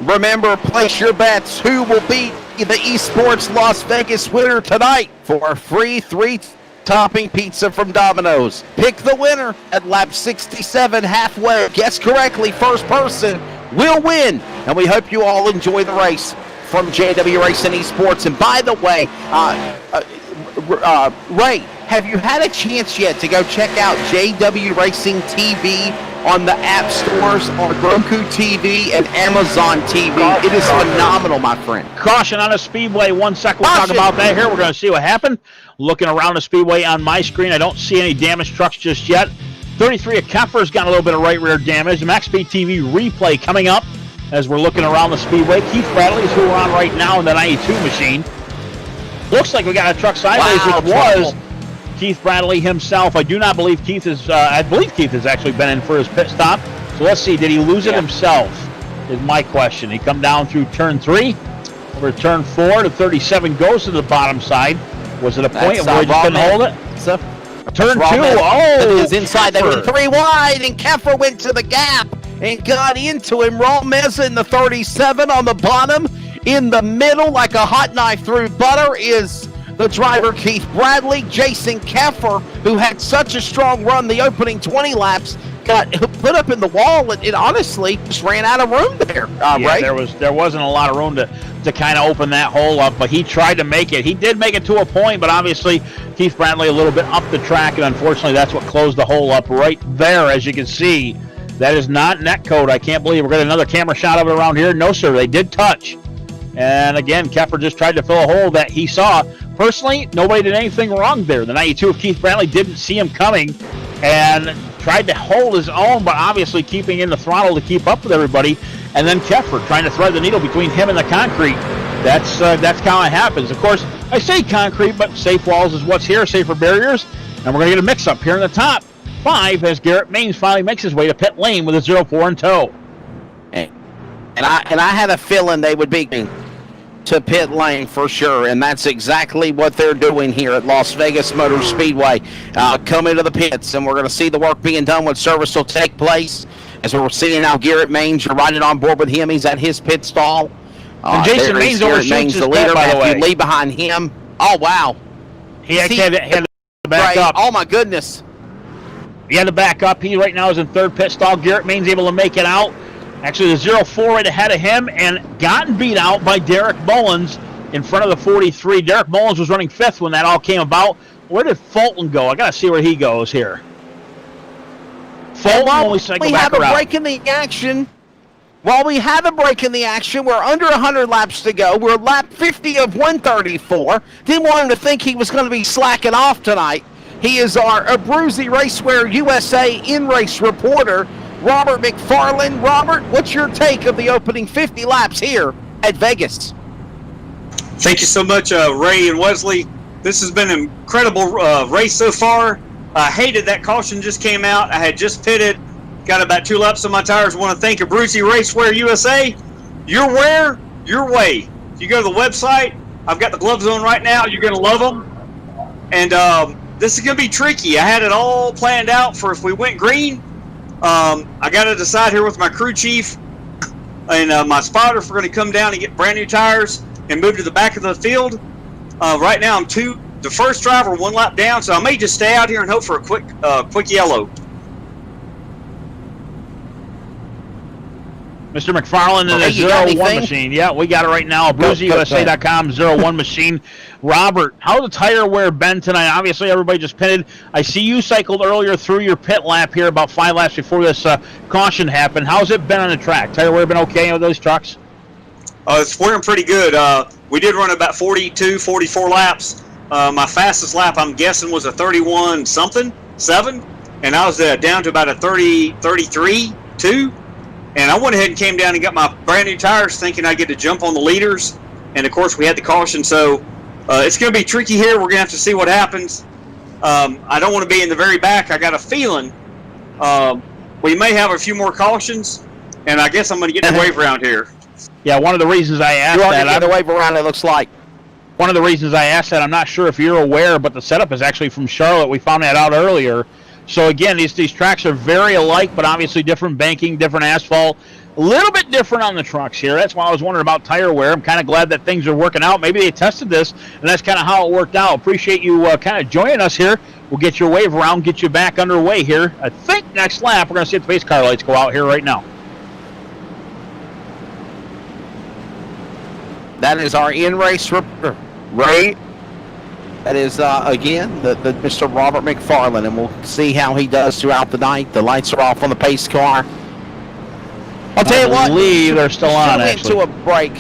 Remember, place your bets. Who will beat the Esports Las Vegas winner tonight for a free 3-topping pizza from Domino's? Pick the winner at lap 67 halfway. Guess correctly, first person will win. And we hope you all enjoy the race from JW Racing Esports. And by the way, Ray, have you had a chance yet to go check out JW Racing TV on the app stores on Roku TV and Amazon TV? It is phenomenal, my friend. Caution on the speedway. 1 second, we'll talk about that here. We're going to see what happened. Looking around the speedway on my screen, I don't see any damaged trucks just yet. 33 of Keffer's got a little bit of right rear damage. Max Speed TV replay coming up as we're looking around the speedway. Keith Bradley is who we're on right now in the 92 machine. Looks like we got a truck sideways, which was Keith Bradley himself. I do not believe Keith is, I believe Keith has actually been in for his pit stop. So let's see, did he lose it himself is my question. He come down through turn 3, over turn 4 to 37, goes to the bottom side. Was it a point where he just couldn't hold it? Turn 2, is inside. They went 3 wide, and Keffer went to the gap and got into him. Raw Meza in the 37 on the bottom. In the middle, like a hot knife through butter, is the driver Keith Bradley. Jason Keffer, who had such a strong run the opening 20 laps, got put up in the wall, and it honestly just ran out of room there, Ray. There wasn't a lot of room to kind of open that hole up, but he tried to make it. He did make it to a point, but obviously Keith Brantley a little bit up the track, and unfortunately that's what closed the hole up right there. As you can see, that is not net code. I can't believe we're getting another camera shot of it around here. No, sir, they did touch. And again, Keffer just tried to fill a hole that he saw. Personally, nobody did anything wrong there. The 92 of Keith Brantley didn't see him coming and tried to hold his own, but obviously keeping in the throttle to keep up with everybody. And then Keffer trying to thread the needle between him and the concrete. That's how it happens. Of course, I say concrete, but safe walls is what's here, safer barriers. And we're going to get a mix-up here in the top 5 as Garrett Maines finally makes his way to pit lane with a 0-4 in tow. And I had a feeling they would be to pit lane for sure, and that's exactly what they're doing here at Las Vegas Motor Speedway. Coming to the pits, and we're going to see the work being done when service will take place. As we're seeing now, Garrett Maines, you're riding on board with him. He's at his pit stall. And Jason Maines overshoots his pit, by the way. Lee behind him. Oh, wow. He had to back up. Oh, my goodness. He had to back up. He right now is in third pit stall. Garrett Maines able to make it out. Actually, the 0-4 right ahead of him and gotten beat out by Derek Mullins in front of the 43. Derek Mullins was running 5th when that all came about. Where did Fulton go? I got to see where he goes here. Fulton only cycled back around. We have a break in the action. While we have a break in the action, we're under 100 laps to go. We're lap 50 of 134. Didn't want him to think he was going to be slacking off tonight. He is our Abruzzi Racewear USA in-race reporter, Robert McFarland. Robert, what's your take of the opening 50 laps here at Vegas? Thank you so much, Ray and Wesley. This has been an incredible race so far. I hated that caution just came out. I had just pitted, got about 2 laps on my tires. Want to thank Abruzzi Racewear USA. Your wear, your way. If you go to the website, I've got the gloves on right now. You're going to love them. And this is going to be tricky. I had it all planned out for if we went green. I got to decide here with my crew chief and my spotter if we're going to come down and get brand new tires and move to the back of the field. Right now I'm the first driver 1 lap down, so I may just stay out here and hope for a quick yellow. Mr. McFarland in the 01 machine. Yeah, we got it right now. AbruzziUSA.com 01 machine. Robert, how's the tire wear been tonight? Obviously, everybody just pitted. I see you cycled earlier through your pit lap here about 5 laps before this caution happened. How's it been on the track? Tire wear been okay with those trucks? It's wearing pretty good. We did run about 42, 44 laps. My fastest lap, I'm guessing, was a 31-something, 7. And I was down to about a 30, 33, 2. And I went ahead and came down and got my brand new tires thinking I'd get to jump on the leaders. And, of course, we had the caution. So it's going to be tricky here. We're going to have to see what happens. I don't want to be in the very back. I got a feeling we may have a few more cautions. And I guess I'm going to get the wave around here. Yeah, one of the reasons I asked that. You're the wave around, it looks like. One of the reasons I asked that, I'm not sure if you're aware, but the setup is actually from Charlotte. We found that out earlier. So, again, these tracks are very alike, but obviously different banking, different asphalt. A little bit different on the trucks here. That's why I was wondering about tire wear. I'm kind of glad that things are working out. Maybe they tested this, and that's kind of how it worked out. Appreciate you kind of joining us here. We'll get your wave around, get you back underway here. I think next lap we're going to see if the pace car lights go out here right now. That is our in-race Ray. That is, again, the Mr. Robert McFarland, and we'll see how he does throughout the night. The lights are off on the pace car. I'll tell you what. I believe they're still on, actually. We should have went to a break.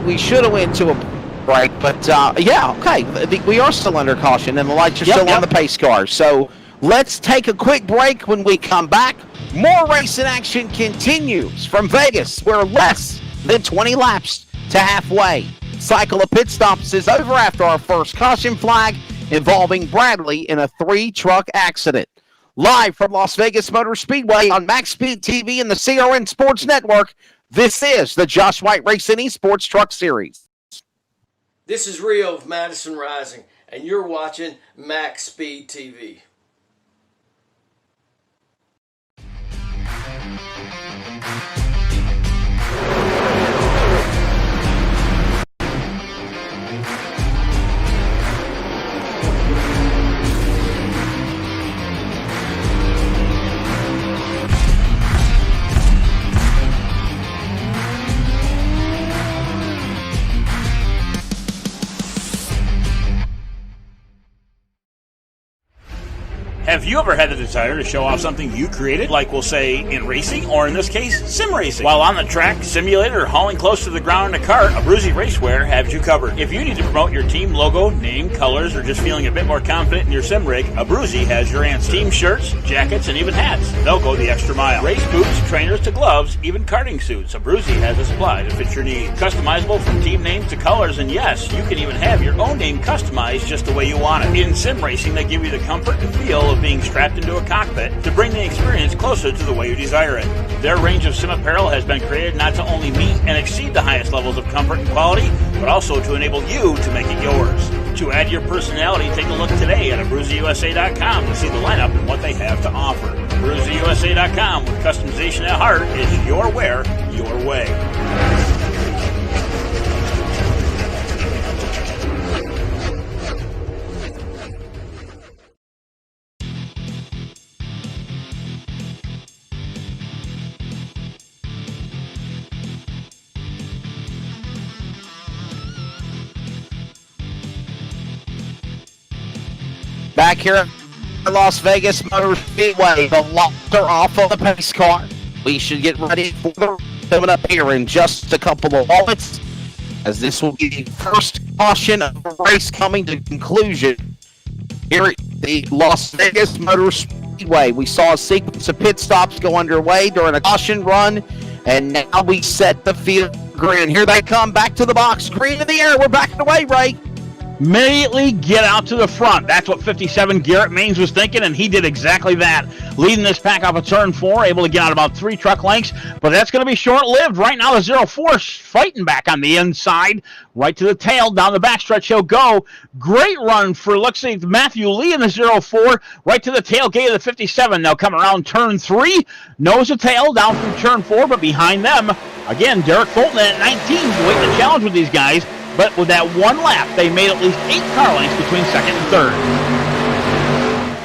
We should have went to a break, but, yeah, okay. We are still under caution, and the lights are still on the pace cars. So let's take a quick break. When we come back, more racing action continues from Vegas. We're less than 20 laps to halfway. Cycle of pit stops is over after our first caution flag involving Bradley in a 3-truck accident. Live from Las Vegas Motor Speedway on Max Speed TV and the CRN Sports Network, this is the Josh White Racing Esports Truck Series. This is Rio of Madison Rising, and you're watching Max Speed TV. Have you ever had the desire to show off something you created, like we'll say in racing, or in this case, sim racing? While on the track, simulator, or hauling close to the ground in a cart, Abruzzi Racewear has you covered. If you need to promote your team logo, name, colors, or just feeling a bit more confident in your sim rig, Abruzzi has your answer. Team shirts, jackets, and even hats. They'll go the extra mile. Race boots, trainers to gloves, even karting suits. Abruzzi has a supply to fit your needs. Customizable from team names to colors, and yes, you can even have your own name customized just the way you want it. In sim racing, they give you the comfort and feel of being strapped into a cockpit to bring the experience closer to the way you desire it. Their range of sim apparel has been created not to only meet and exceed the highest levels of comfort and quality, but also to enable you to make it yours. To add your personality, take a look today at AbruzziUSA.com to see the lineup and what they have to offer. AbruzziUSA.com, with customization at heart, is your wear, your way. Back here at Las Vegas Motor Speedway, the locks are off of the pace car. We should get ready for the coming up here in just a couple of moments, as this will be the first caution of the race coming to conclusion here at the Las Vegas Motor Speedway. We saw a sequence of pit stops go underway during a caution run, and now we set the field green. Here they come back to the box. Green in the air. We're backing away, Ray. Immediately get out to the front. That's what 57 Garrett Maines was thinking, and he did exactly that. Leading this pack off of turn 4, able to get out about 3 truck lengths, but that's going to be short-lived. Right now, the 04 fighting back on the inside, right to the tail, down the backstretch he'll go. Great run for, looks like, Matthew Lee in the 04, right to the tailgate of the 57. They'll come around turn 3, nose to tail, down through turn 4, but behind them, again, Derek Fulton at 19, waiting to challenge with these guys. But with that one lap, they made at least 8 car lengths between second and third.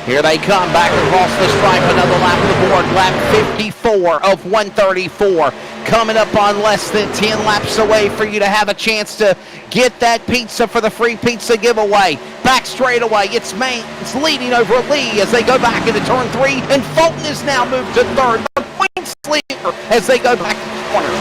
Here they come back across the stripe. Another lap of the board. Lap 54 of 134. Coming up on less than 10 laps away for you to have a chance to get that pizza for the free pizza giveaway. Back straight away. It's Maines leading over Lee as they go back into turn 3. And Fulton is now moved to third. The points leader as they go back to the corner.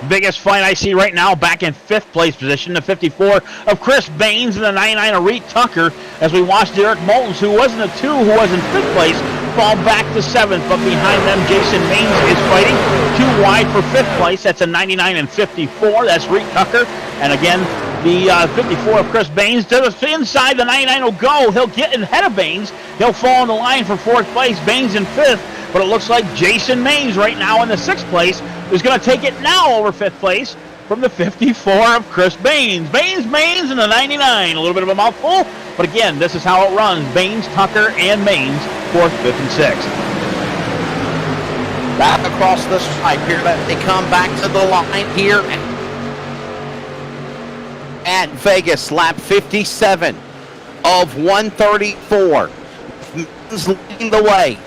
Biggest fight I see right now, back in 5th place position, the 54 of Chris Baines and the 99 of Reed Tucker, as we watch Derek Moultons, who was in the 2, who was in 5th place, fall back to 7th, but behind them, Jason Maines is fighting 2 wide for 5th place. That's a 99 and 54. That's Reed Tucker. And again, the 54 of Chris Baines to the inside. The 99 will go. He'll get ahead of Baines. He'll fall on the line for 4th place. Baines in 5th. But it looks like Jason Maines right now in the 6th place is going to take it now over 5th place from the 54 of Chris Baines. Baines, and the 99. A little bit of a mouthful, but again, this is how it runs. Baines, Tucker, and Maines, 4th, 5th, and 6th. Back across the stripe here. They come back to the line here at Vegas. Lap 57 of 134. Maines leading the way.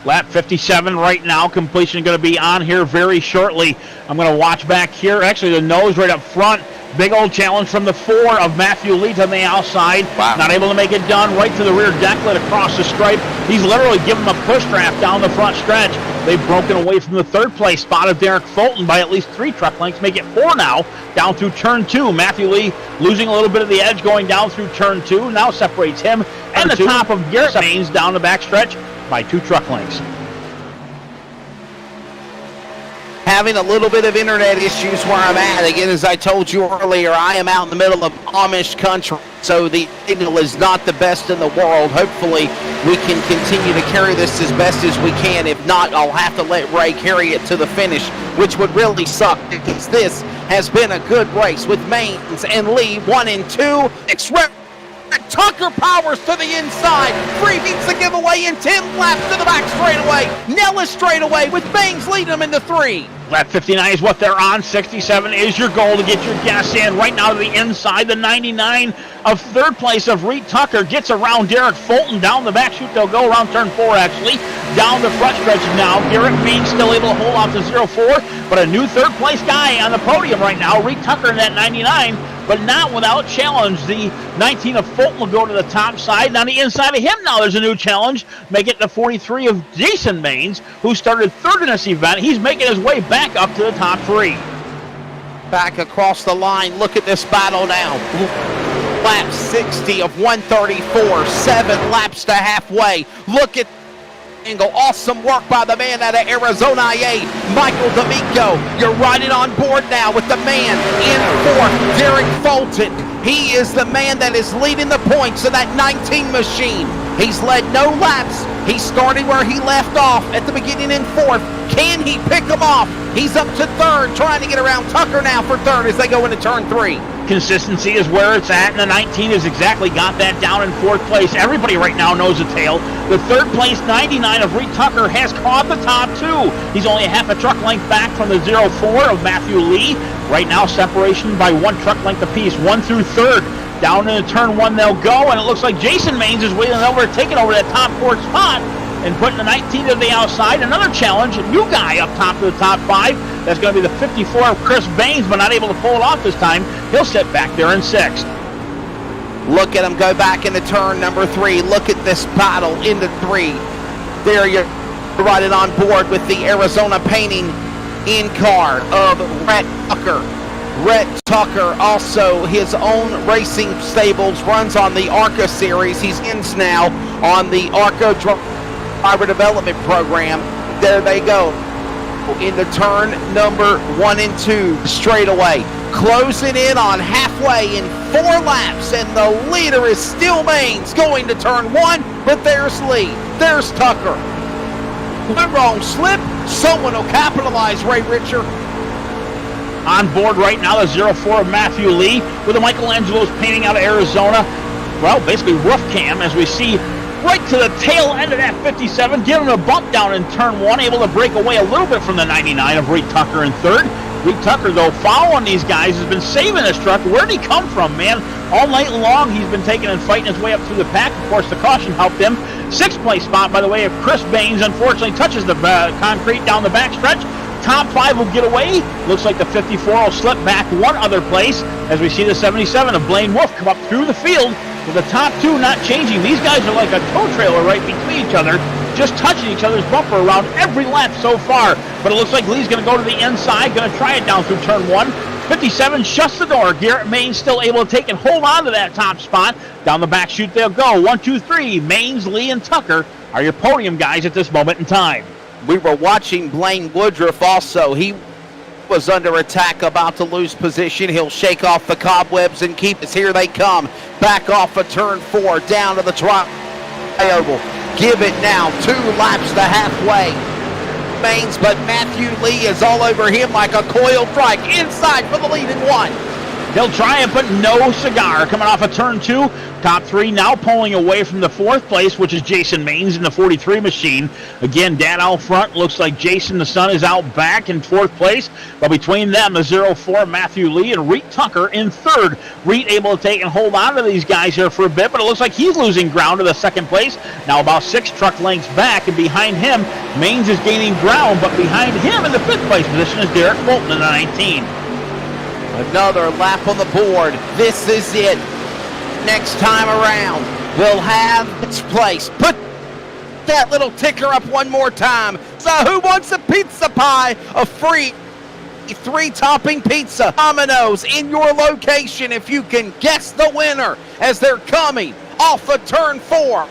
Lap 57 right now. Completion going to be on here very shortly. I'm going to watch back here. Actually, the nose right up front. Big old challenge from the 4 of Matthew Leet on the outside. Wow. Not able to make it done. Right to the rear decklet across the stripe. He's literally giving him a push draft down the front stretch. They've broken away from the 3rd place spot of Derek Fulton by at least 3 truck lengths. Make it 4 now, down through turn 2. Matthew Lee losing a little bit of the edge going down through turn 2. Now separates him and the top of Garrett Maines down the backstretch by 2 truck lengths. Having a little bit of internet issues where I'm at. Again, as I told you earlier, I am out in the middle of Amish country, so the signal is not the best in the world. Hopefully, we can continue to carry this as best as we can. If not, I'll have to let Ray carry it to the finish, which would really suck, because this has been a good race with Maines and Lee 1 and 2. Tucker powers to the inside. Free pizza giveaway in 10 laps to the back straightaway. Nellis straightaway with Baines leading them into 3. Lap 59 is what they're on. 67 is your goal to get your gas in. Right now to the inside, the 99 of 3rd place of Reed Tucker gets around Derek Fulton down the back chute. They'll go around turn 4 actually. Down the front stretch now. Garrett Baines still able to hold off the 04, but a new 3rd place guy on the podium right now. Reed Tucker in that 99. but not without challenge. The 19 of Fulton will go to the top side, and on the inside of him now there's a new challenge. Make it the 43 of Jason Maines, who started third in this event. He's making his way back up to the top 3. Back across the line. Look at this battle now. Lap 60 of 134. 7 laps to halfway. Look at angle. Awesome work by the man out of Arizona IA, Michael D'Amico. You're riding on board now with the man in fourth, Derek Fulton. He is the man that is leading the points of that 19 machine. He's led no laps. He's starting where he left off at the beginning in fourth. Can he pick him off? He's up to third, trying to get around Tucker now for third as they go into turn 3. Consistency is where it's at, and the 19 has exactly got that down in fourth place. Everybody right now knows the tale. The third place 99 of Reed Tucker has caught the top 2. He's only a half a truck length back from the 04 of Matthew Lee. Right now, separation by 1 truck length apiece, 1 through third. Down into turn 1 they'll go, and it looks like Jason Maines is waiting over, taking over that top 4 spot and putting the 19 to the outside. Another challenge, a new guy up top to the top 5. That's going to be the 54 of Chris Baines, but not able to pull it off this time. He'll sit back there in 6th. Look at him go back into turn number 3. Look at this battle into 3. There you're riding on board with the Arizona Painting in-car of Rhett Tucker. Rhett Tucker, also his own racing stables, runs on the ARCA series. He's in now on the ARCA driver development program. There they go into turn number 1 and 2 straight away. Closing in on halfway in 4 laps, and the leader is still Maines going to turn 1, but there's Lee. There's Tucker. One wrong slip. Someone will capitalize, Ray Richer. On board right now, the 04 of Matthew Lee with the Michelangelo's Painting out of Arizona. Well, basically roof cam, as we see right to the tail end of that 57, giving a bump down in turn 1, able to break away a little bit from the 99 of Reed Tucker in third. Reed Tucker, though, following these guys, has been saving this truck. Where'd he come from, man? All night long, he's been taking and fighting his way up through the pack. Of course, the caution helped him. 6th place spot, by the way, of Chris Baines, unfortunately touches the concrete down the backstretch. Top 5 will get away. Looks like the 54 will slip back 1 other place as we see the 77 of Blaine Wolf come up through the field with the top 2 not changing. These guys are like a tow trailer right between each other, just touching each other's bumper around every lap so far. But it looks like Lee's going to go to the inside, going to try it down through turn 1. 57 shuts the door. Garrett Maines still able to take and hold on to that top spot. Down the back chute they'll go. 1, 2, 3. Maines, Lee, and Tucker are your podium guys at this moment in time. We were watching Blaine Woodruff also. He was under attack, about to lose position. He'll shake off the cobwebs and keep us. Here they come. Back off of turn 4, down to the tri-oval. Give it now. 2 laps to halfway. Maines, but Matthew Lee is all over him like a coiled strike. Inside for the lead in 1. He'll try it, but no cigar. Coming off of turn 2, top 3 now pulling away from the 4th place, which is Jason Maines in the 43 machine. Again, Dad out front. Looks like Jason, the son, is out back in 4th place. But between them, the 04, Matthew Lee, and Reed Tucker in 3rd. Reed able to take and hold on to these guys here for a bit, but it looks like he's losing ground to the 2nd place. Now about 6 truck lengths back, and behind him, Maines is gaining ground, but behind him in the 5th place position is Derek Fulton in the 19. Another lap on the board. This is it. Next time around, we'll have its place. Put that little ticker up one more time. So who wants a pizza pie? A free 3-topping pizza. Domino's in your location if you can guess the winner as they're coming off of turn 4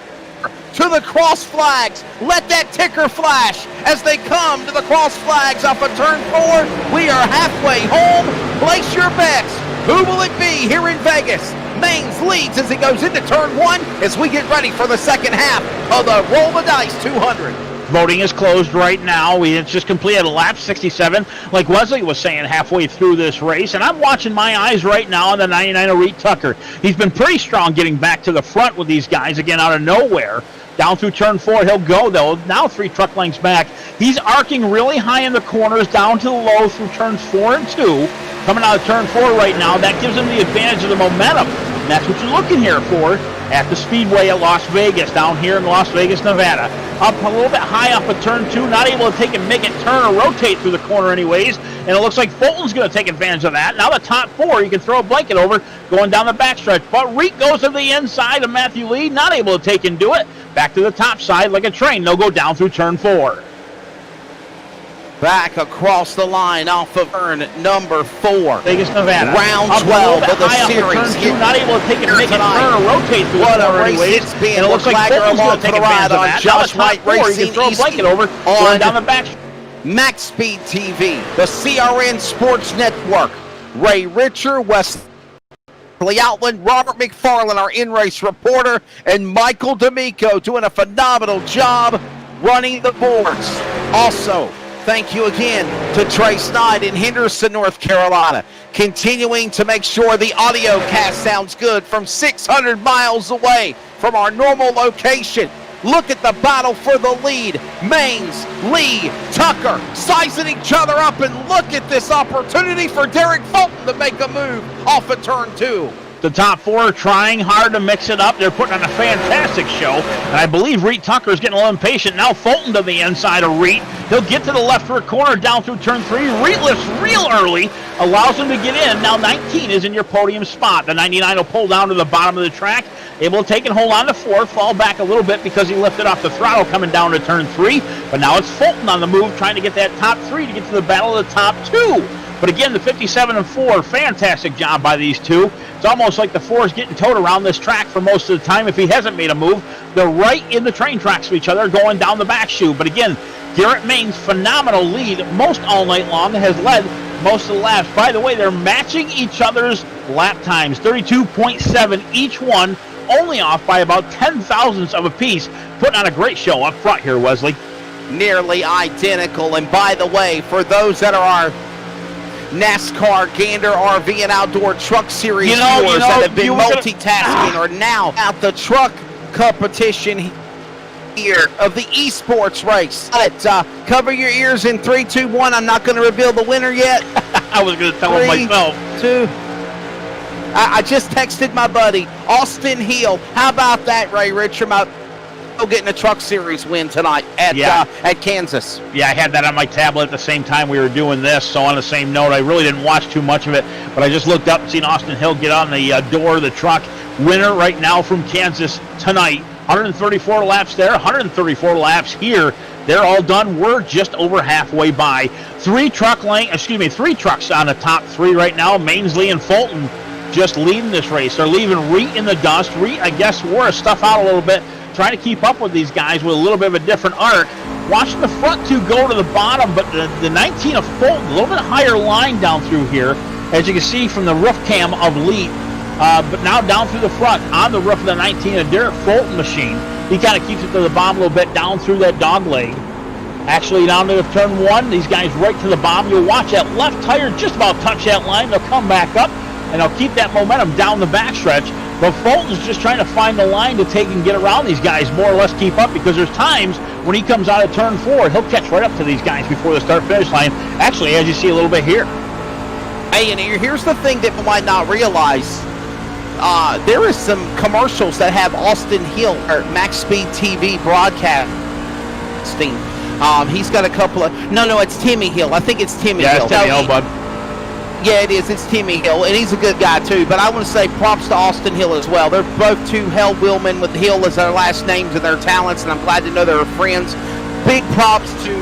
to the cross flags. Let that ticker flash as they come to the cross flags off of turn 4. We are halfway home. Place your bets. Who will it be here in Vegas? Maines leads as he goes into turn 1 as we get ready for the second half of the Roll the Dice 200. Voting is closed right now. We just completed lap 67, like Wesley was saying, halfway through this race. And I'm watching my eyes right now on the 99 of Reed Tucker. He's been pretty strong getting back to the front with these guys, again, out of nowhere. Down through turn 4, he'll go, though. Now 3 truck lengths back. He's arcing really high in the corners, down to the low through turns 4 and 2. Coming out of turn 4 right now, that gives him the advantage of the momentum. And that's what you're looking here for at the Speedway at Las Vegas, down here in Las Vegas, Nevada. Up a little bit high off of turn 2, not able to take a make it turn or rotate through the corner anyways. And it looks like Fulton's going to take advantage of that. Now the top 4, you can throw a blanket over going down the backstretch. But Reek goes to the inside of Matthew Lee, not able to take and do it. Back to the top side like a train. They'll go down through turn 4. Back across the line off of turn number 4. Vegas, Nevada. Round Up 12 of the high series. Turn 2, not able to take it, make it tonight. turn or rotate through What the a corner race anyways. it's been. And it looks like Flagger Fulton's going along to take for the ride advantage of on that. Just Now the Right top 4, you Racing can throw a East blanket over on going down the back. Max Speed TV, the CRN Sports Network. Ray Richer, Wesley Outland, Robert McFarland, our in-race reporter, and Michael D'Amico doing a phenomenal job running the boards. Also, thank you again to Trace Knight in Henderson, North Carolina, continuing to make sure the audio cast sounds good from 600 miles away from our normal location. Look at the battle for the lead. Maines, Lee, Tucker sizing each other up, and look at this opportunity for Derek Fulton to make a move off of turn 2. The top 4 are trying hard to mix it up. They're putting on a fantastic show. And I believe Reed Tucker is getting a little impatient. Now Fulton to the inside of Reed. He'll get to the left for a corner down through turn 3. Reed lifts real early, allows him to get in. Now 19 is in your podium spot. The 99 will pull down to the bottom of the track. Able to take and hold on to 4, fall back a little bit because he lifted off the throttle coming down to turn 3. But now it's Fulton on the move trying to get that top 3 to get to the battle of the top 2. But again, the 57 and 4, fantastic job by these two. It's almost like the 4 is getting towed around this track for most of the time if he hasn't made a move. They're right in the train tracks of each other going down the back chute. But again, Garrett Main's phenomenal lead most all night long has led most of the laps. By the way, they're matching each other's lap times, 32.7 each one, only off by about 10 thousandths of a piece. Putting on a great show up front here, Wesley. Nearly identical. And by the way, for those that are our NASCAR, Gander, RV, and Outdoor Truck Series viewers that have been multitasking are now at the truck competition here of the Esports race. Cover your ears in 3, 2, 1. I'm not going to reveal the winner yet. I was going to tell him myself. 2. I just texted my buddy, Austin Hill. How about that, Ray Richard? Getting a Truck Series win tonight at Kansas. Yeah, I had that on my tablet at the same time we were doing this. So on the same note, I really didn't watch too much of it, but I just looked up and seen Austin Hill get on the door of the truck. Winner right now from Kansas tonight. 134 laps there, 134 laps here. They're all done. We're just over halfway by. 3 trucks on the top 3 right now. Mainsley and Fulton just leading this race. They're leaving Reet in the dust. Reet, I guess, wore his stuff out a little bit, trying to keep up with these guys with a little bit of a different arc. Watching the front 2 go to the bottom, but the 19 of Fulton, a little bit higher line down through here, as you can see from the roof cam of Lee. But now down through the front, on the roof of the 19, a Derek Fulton machine. He kind of keeps it to the bottom a little bit, down through that dog leg. Actually, down to the turn 1, these guys right to the bottom. You'll watch that left tire just about touch that line. They'll come back up, and they'll keep that momentum down the backstretch. But Fulton's just trying to find the line to take and get around these guys, more or less keep up, because there's times when he comes out of turn 4, he'll catch right up to these guys before the start-finish line. Actually, as you see a little bit here. Hey, and here's the thing that people might not realize. There is some commercials that have Austin Hill, or Max Speed TV broadcasting. He's got a couple of... No, it's Timmy Hill. I think it's Timmy Hill. Yeah, it's Timmy Hill, bud. Yeah, it is. It's Timmy Hill, and he's a good guy, too. But I want to say props to Austin Hill as well. They're both 2 Hell wheelmen with Hill as their last names and their talents, and I'm glad to know they're friends. Big props to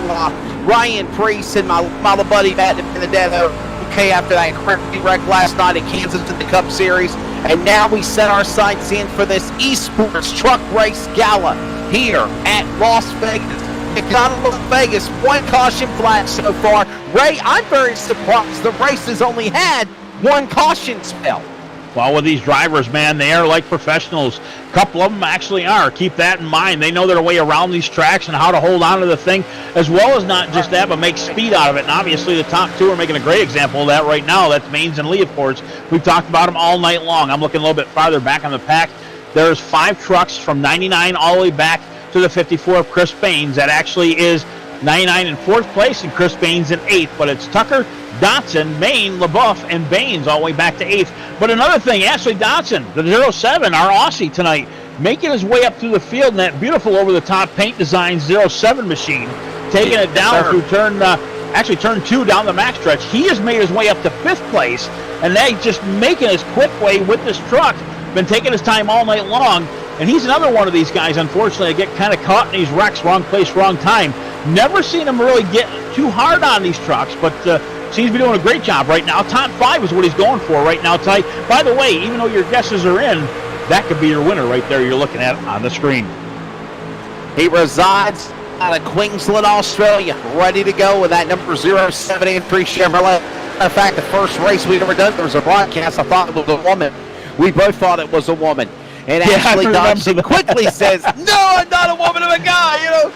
Ryan Priest and my little buddy Matt Benedetto. Okay, after that crazy wreck last night in Kansas in the Cup Series. And now we set our sights in for this Esports Truck Race Gala here at Las Vegas. Las Vegas, 1 caution flag so far. Ray, I'm very surprised the race has only had 1 caution spell. Well, with these drivers, man, they are like professionals. A couple of them actually are. Keep that in mind. They know their way around these tracks and how to hold on to the thing, as well as not just that, but make speed out of it. And obviously the top 2 are making a great example of that right now. That's Maines and Lee, of course. We've talked about them all night long. I'm looking a little bit farther back on the pack. There's 5 trucks from 99 all the way back to the 54 of Chris Baines. That actually is 99 in 4th place, and Chris Baines in 8th. But it's Tucker, Dotson, Maine, LaBeouf, and Baines all the way back to 8th. But another thing, Ashley Dotson, the 07, our Aussie tonight, making his way up through the field in that beautiful over-the-top paint design 07 machine, taking it down through turn 2 down the max stretch. He has made his way up to 5th place, and now he's just making his quick way with this truck. Been taking his time all night long, and he's another one of these guys, unfortunately, that get kind of caught in these wrecks, wrong place, wrong time. Never seen him really get too hard on these trucks, but seems to be doing a great job right now. Top 5 is what he's going for right now, Ty. By the way, even though your guesses are in, that could be your winner right there you're looking at on the screen. He resides out of Queensland, Australia, ready to go with that number 07 entry Chevrolet. In fact, the first race we'd ever done, there was a broadcast, I thought it was a woman. We both thought it was a woman. And Ashley Dodson quickly says, no, I'm not a woman, I'm a guy, you know.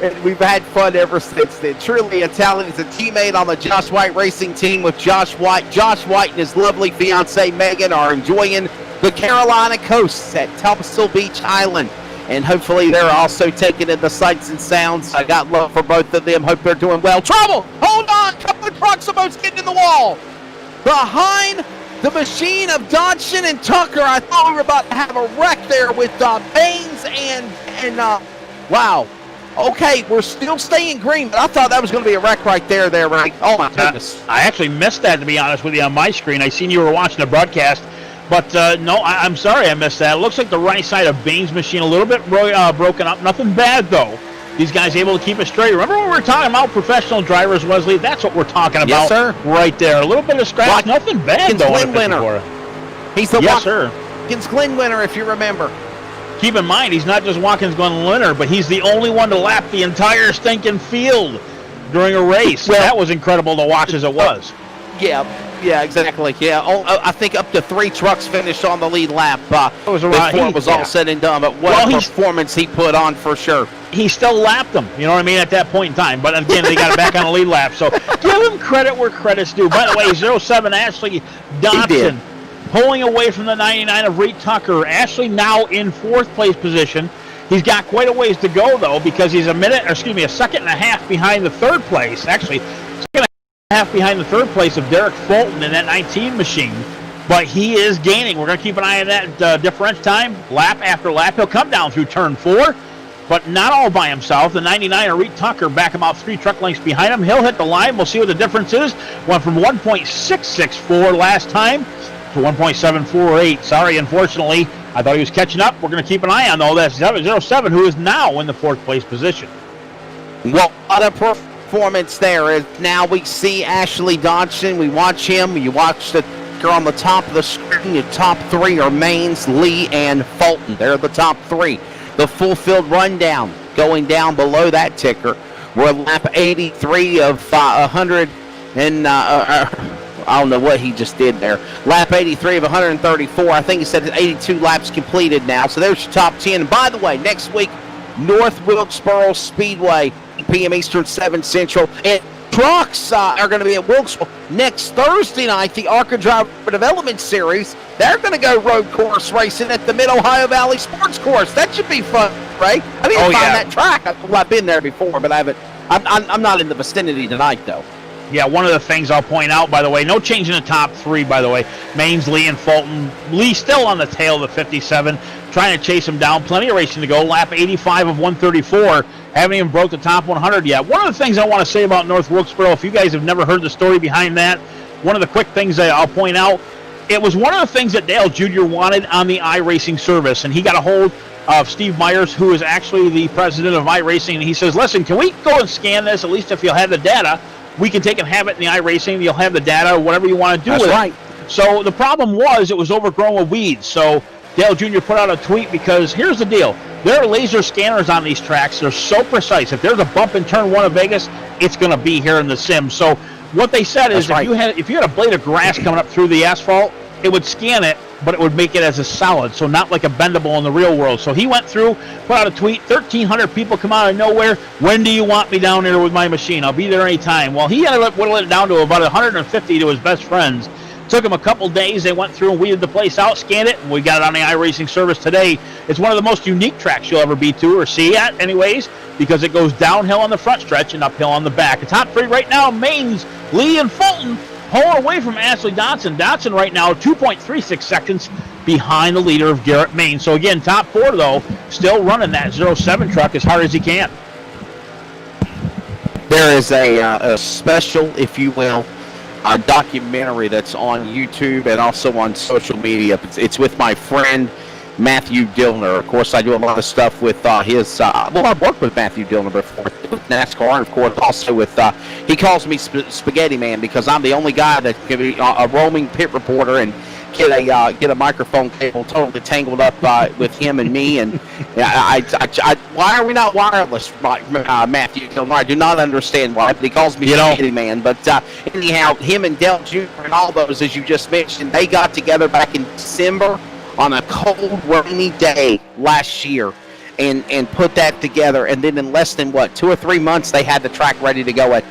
And we've had fun ever since then. Truly, Italian is a teammate on the Josh White racing team with Josh White. Josh White and his lovely fiancee Megan are enjoying the Carolina coast at Topsail Beach Island. And hopefully they're also taking in the sights and sounds. I got love for both of them. Hope they're doing well. Trouble! Hold on! Couple of trucks almost getting in the wall. Behind the machine of Dodson and Tucker, I thought we were about to have a wreck there with Baines and wow. Okay, we're still staying green, but I thought that was going to be a wreck right there, Ray. Oh, my goodness. I actually missed that, to be honest with you, on my screen. I seen you were watching the broadcast. But, no, I'm sorry I missed that. It looks like the right side of Baines' machine a little bit broken up. Nothing bad, though. These guys able to keep it straight. Remember when we were talking about professional drivers, Wesley? That's what we're talking about. Yes, sir. Right there. A little bit of scratch. Nothing bad, though. Glenn winner. He's the yes, sir. Watkins Glen winner, if you remember. Keep in mind, he's not just Watkins Glen winner, but he's the only one to lap the entire stinking field during a race. Well, that was incredible to watch as it was. Yeah, exactly. Yeah, I think up to 3 trucks finished on the lead lap it was before it was all said and done. But what a performance he put on for sure. He still lapped them, you know what I mean, at that point in time. But again, they got it back on the lead lap. So give him credit where credit's due. By the way, 07 Ashley Dodson pulling away from the 99 of Reed Tucker. Ashley now in 4th place position. He's got quite a ways to go, though, because he's a second and a half behind the 3rd place. Actually, second and a half behind the 3rd place of Derek Fulton in that 19 machine. But he is gaining. We're going to keep an eye on that differential time, lap after lap. He'll come down through turn 4, but not all by himself. The 99 of Reed Tucker back about 3 truck lengths behind him. He'll hit the line. We'll see what the difference is. Went from 1.664 last time to 1.748. Sorry, unfortunately, I thought he was catching up. We're going to keep an eye on all that. 07, who is now in the 4th place position. Well, what a performance there. Now we see Ashley Dodson. We watch him. You watch the ticker on the top of the screen. The top 3 are Maines, Lee, and Fulton. They're the top 3. The full field rundown going down below that ticker. We're at lap 83 of 100 and I don't know what he just did there. Lap 83 of 134. I think he said 82 laps completed now. So there's your top 10. And by the way, next week, North Wilkesboro Speedway, 8 p.m. Eastern, 7 Central. And trucks are going to be at Wilkesboro. Next Thursday night, the ARCA Driver Development Series, they're going to go road course racing at the Mid-Ohio Valley Sports Course. That should be fun, right? I need to find that track. I've been there before, but I haven't. I'm not in the vicinity tonight, though. Yeah, one of the things I'll point out, by the way, no change in the top 3, by the way. Maines, Lee, and Fulton. Lee still on the tail of the 57, trying to chase him down. Plenty of racing to go. Lap 85 of 134. Haven't even broke the top 100 yet. One of the things I want to say about North Wilkesboro, if you guys have never heard the story behind that, one of the quick things I'll point out, it was one of the things that Dale Jr. wanted on the iRacing service, and he got a hold of Steve Myers, who is actually the president of iRacing, and he says, listen, can we go and scan this, at least if you'll have the data? We can take and have it in the iRacing. You'll have the data, whatever you want to do with it. So the problem was it was overgrown with weeds. So Dale Jr. put out a tweet because here's the deal. There are laser scanners on these tracks. They're so precise. If there's a bump in turn 1 of Vegas, it's going to be here in the sim. So what they said is if you had a blade of grass coming up through the asphalt, it would scan it, but it would make it as a solid, so not like a bendable in the real world. So he went through, put out a tweet, 1,300 people come out of nowhere. When do you want me down there with my machine? I'll be there anytime. Well, he would have let it down to about 150 to his best friends Took them a couple days. They went through and weeded the place out, scanned it, and we got it on the iRacing service today. It's one of the most unique tracks you'll ever be to or see at anyways, because it goes downhill on the front stretch and uphill on the back. The top three right now, Maines, Lee, and Fulton, pulling away from Ashley Dodson. Dodson right now 2.36 seconds behind the leader of Garrett Maines. So again, top four though, still running that 07 truck as hard as he can. There is a special, if you will, a documentary that's on YouTube and also on social media. It's with my friend Matthew Dillner. Of course, I do a lot of stuff with his. I've worked with Matthew Dillner before with NASCAR, and of course also with. He calls me Spaghetti Man because I'm the only guy that can be a roaming pit reporter and get a microphone cable totally tangled up with him and me. And why are we not wireless, Matthew Dillner? I do not understand why, but he calls me Spaghetti Man. But anyhow, him and Dell Jr. and all those, as you just mentioned, they got together back in December on a cold, rainy day last year, and put that together. And then in less than 2 or 3 months, they had the track ready to go at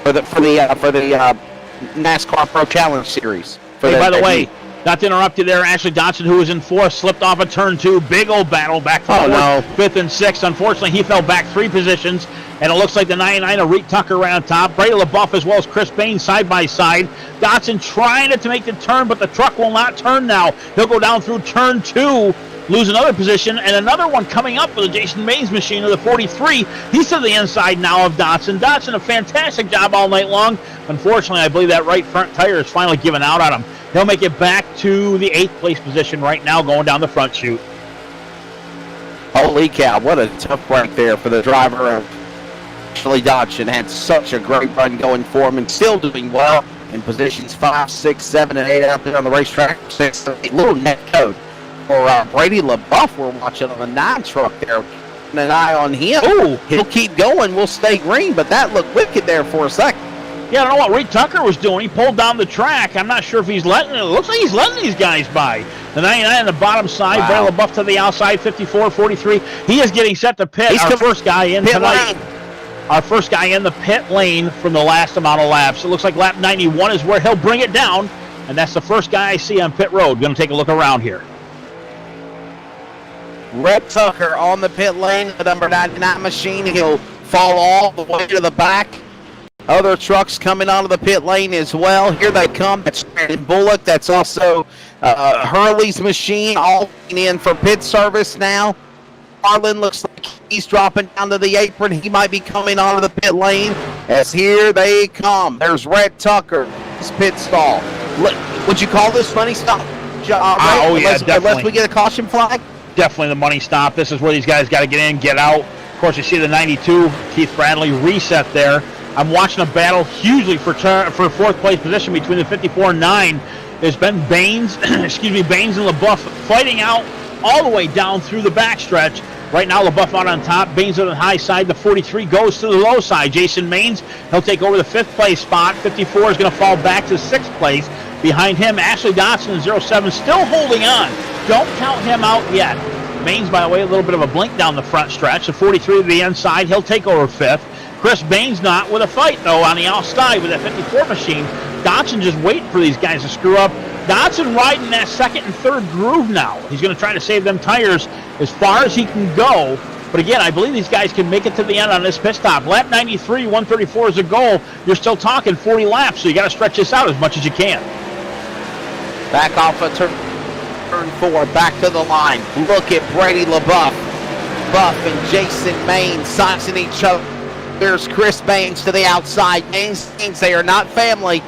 for the NASCAR Pro Challenge Series. Hey, by the way, not to interrupt you there, Ashley Dodson, who was in fourth, slipped off of turn 2. Big old battle back to fourth, fifth, and sixth. Unfortunately, he fell back 3 positions, and it looks like the 99 of Reed Tucker ran on top. Brady LaBeouf as well as Chris Bain side by side. Dodson trying to make the turn, but the truck will not turn now. He'll go down through turn 2, lose another position, and another one coming up for the Jason Maines machine of the 43. He's to the inside now of Dodson. Dodson, a fantastic job all night long. Unfortunately, I believe that right front tire is finally giving out on him. He'll make it back to the 8th place position right now, going down the front chute. Holy cow, what a tough break there for the driver of Ashley Dodson. Had such a great run going for him and still doing well in positions 5, 6, 7, and 8 out there on the racetrack. 6, 8, little net code for Brady LaBeouf we're watching on the 9 truck there. An eye on him. Ooh, he'll keep going. We'll stay green, but that looked wicked there for a second. Yeah, I don't know what Reed Tucker was doing. He pulled down the track. I'm not sure if he's letting it. It looks like he's letting these guys by. The 99 on the bottom side, Brady LaBeouf to the outside, 54, 43. He is getting set to pit. Our first guy in tonight. Our first guy in the pit lane from the last amount of laps. It looks like lap 91 is where he'll bring it down, and that's the first guy I see on pit road. Going to take a look around here. Reed Tucker on the pit lane, the number 99 machine. He'll fall all the way to the back. Other trucks coming onto the pit lane as well. Here they come. That's Brandon Bullock. That's also Hurley's machine, all in for pit service now. Harlan looks like he's dropping down to the apron. He might be coming onto the pit lane as here they come. There's Reed Tucker. His pit stall. Would you call this money stop? Definitely. Unless we get a caution flag? Definitely the money stop. This is where these guys got to get in, get out. Of course, you see the 92, Keith Bradley, reset there. I'm watching a battle hugely for 4th place position between the 54 and 9. There's been Baines, Baines and LaBeouf fighting out all the way down through the backstretch. Right now, LaBeouf out on top. Baines on the high side. The 43 goes to the low side. Jason Maines, he'll take over the 5th place spot. 54 is going to fall back to 6th place. Behind him, Ashley Dodson in 07 still holding on. Don't count him out yet. Maines, by the way, a little bit of a blink down the front stretch. The 43 to the inside, he'll take over 5th. Chris Baines not with a fight, though, on the outside with that 54 machine. Dodson just waiting for these guys to screw up. Dodson riding that 2nd and 3rd groove now. He's going to try to save them tires as far as he can go. But again, I believe these guys can make it to the end on this pit stop. Lap 93, 134 is a goal. You're still talking 40 laps, so you got to stretch this out as much as you can. Back off of turn 4, back to the line. Look at Brady LaBeouf. Buff and Jason Maines sizing each other. There's Chris Baines to the outside. Baines, they are not family.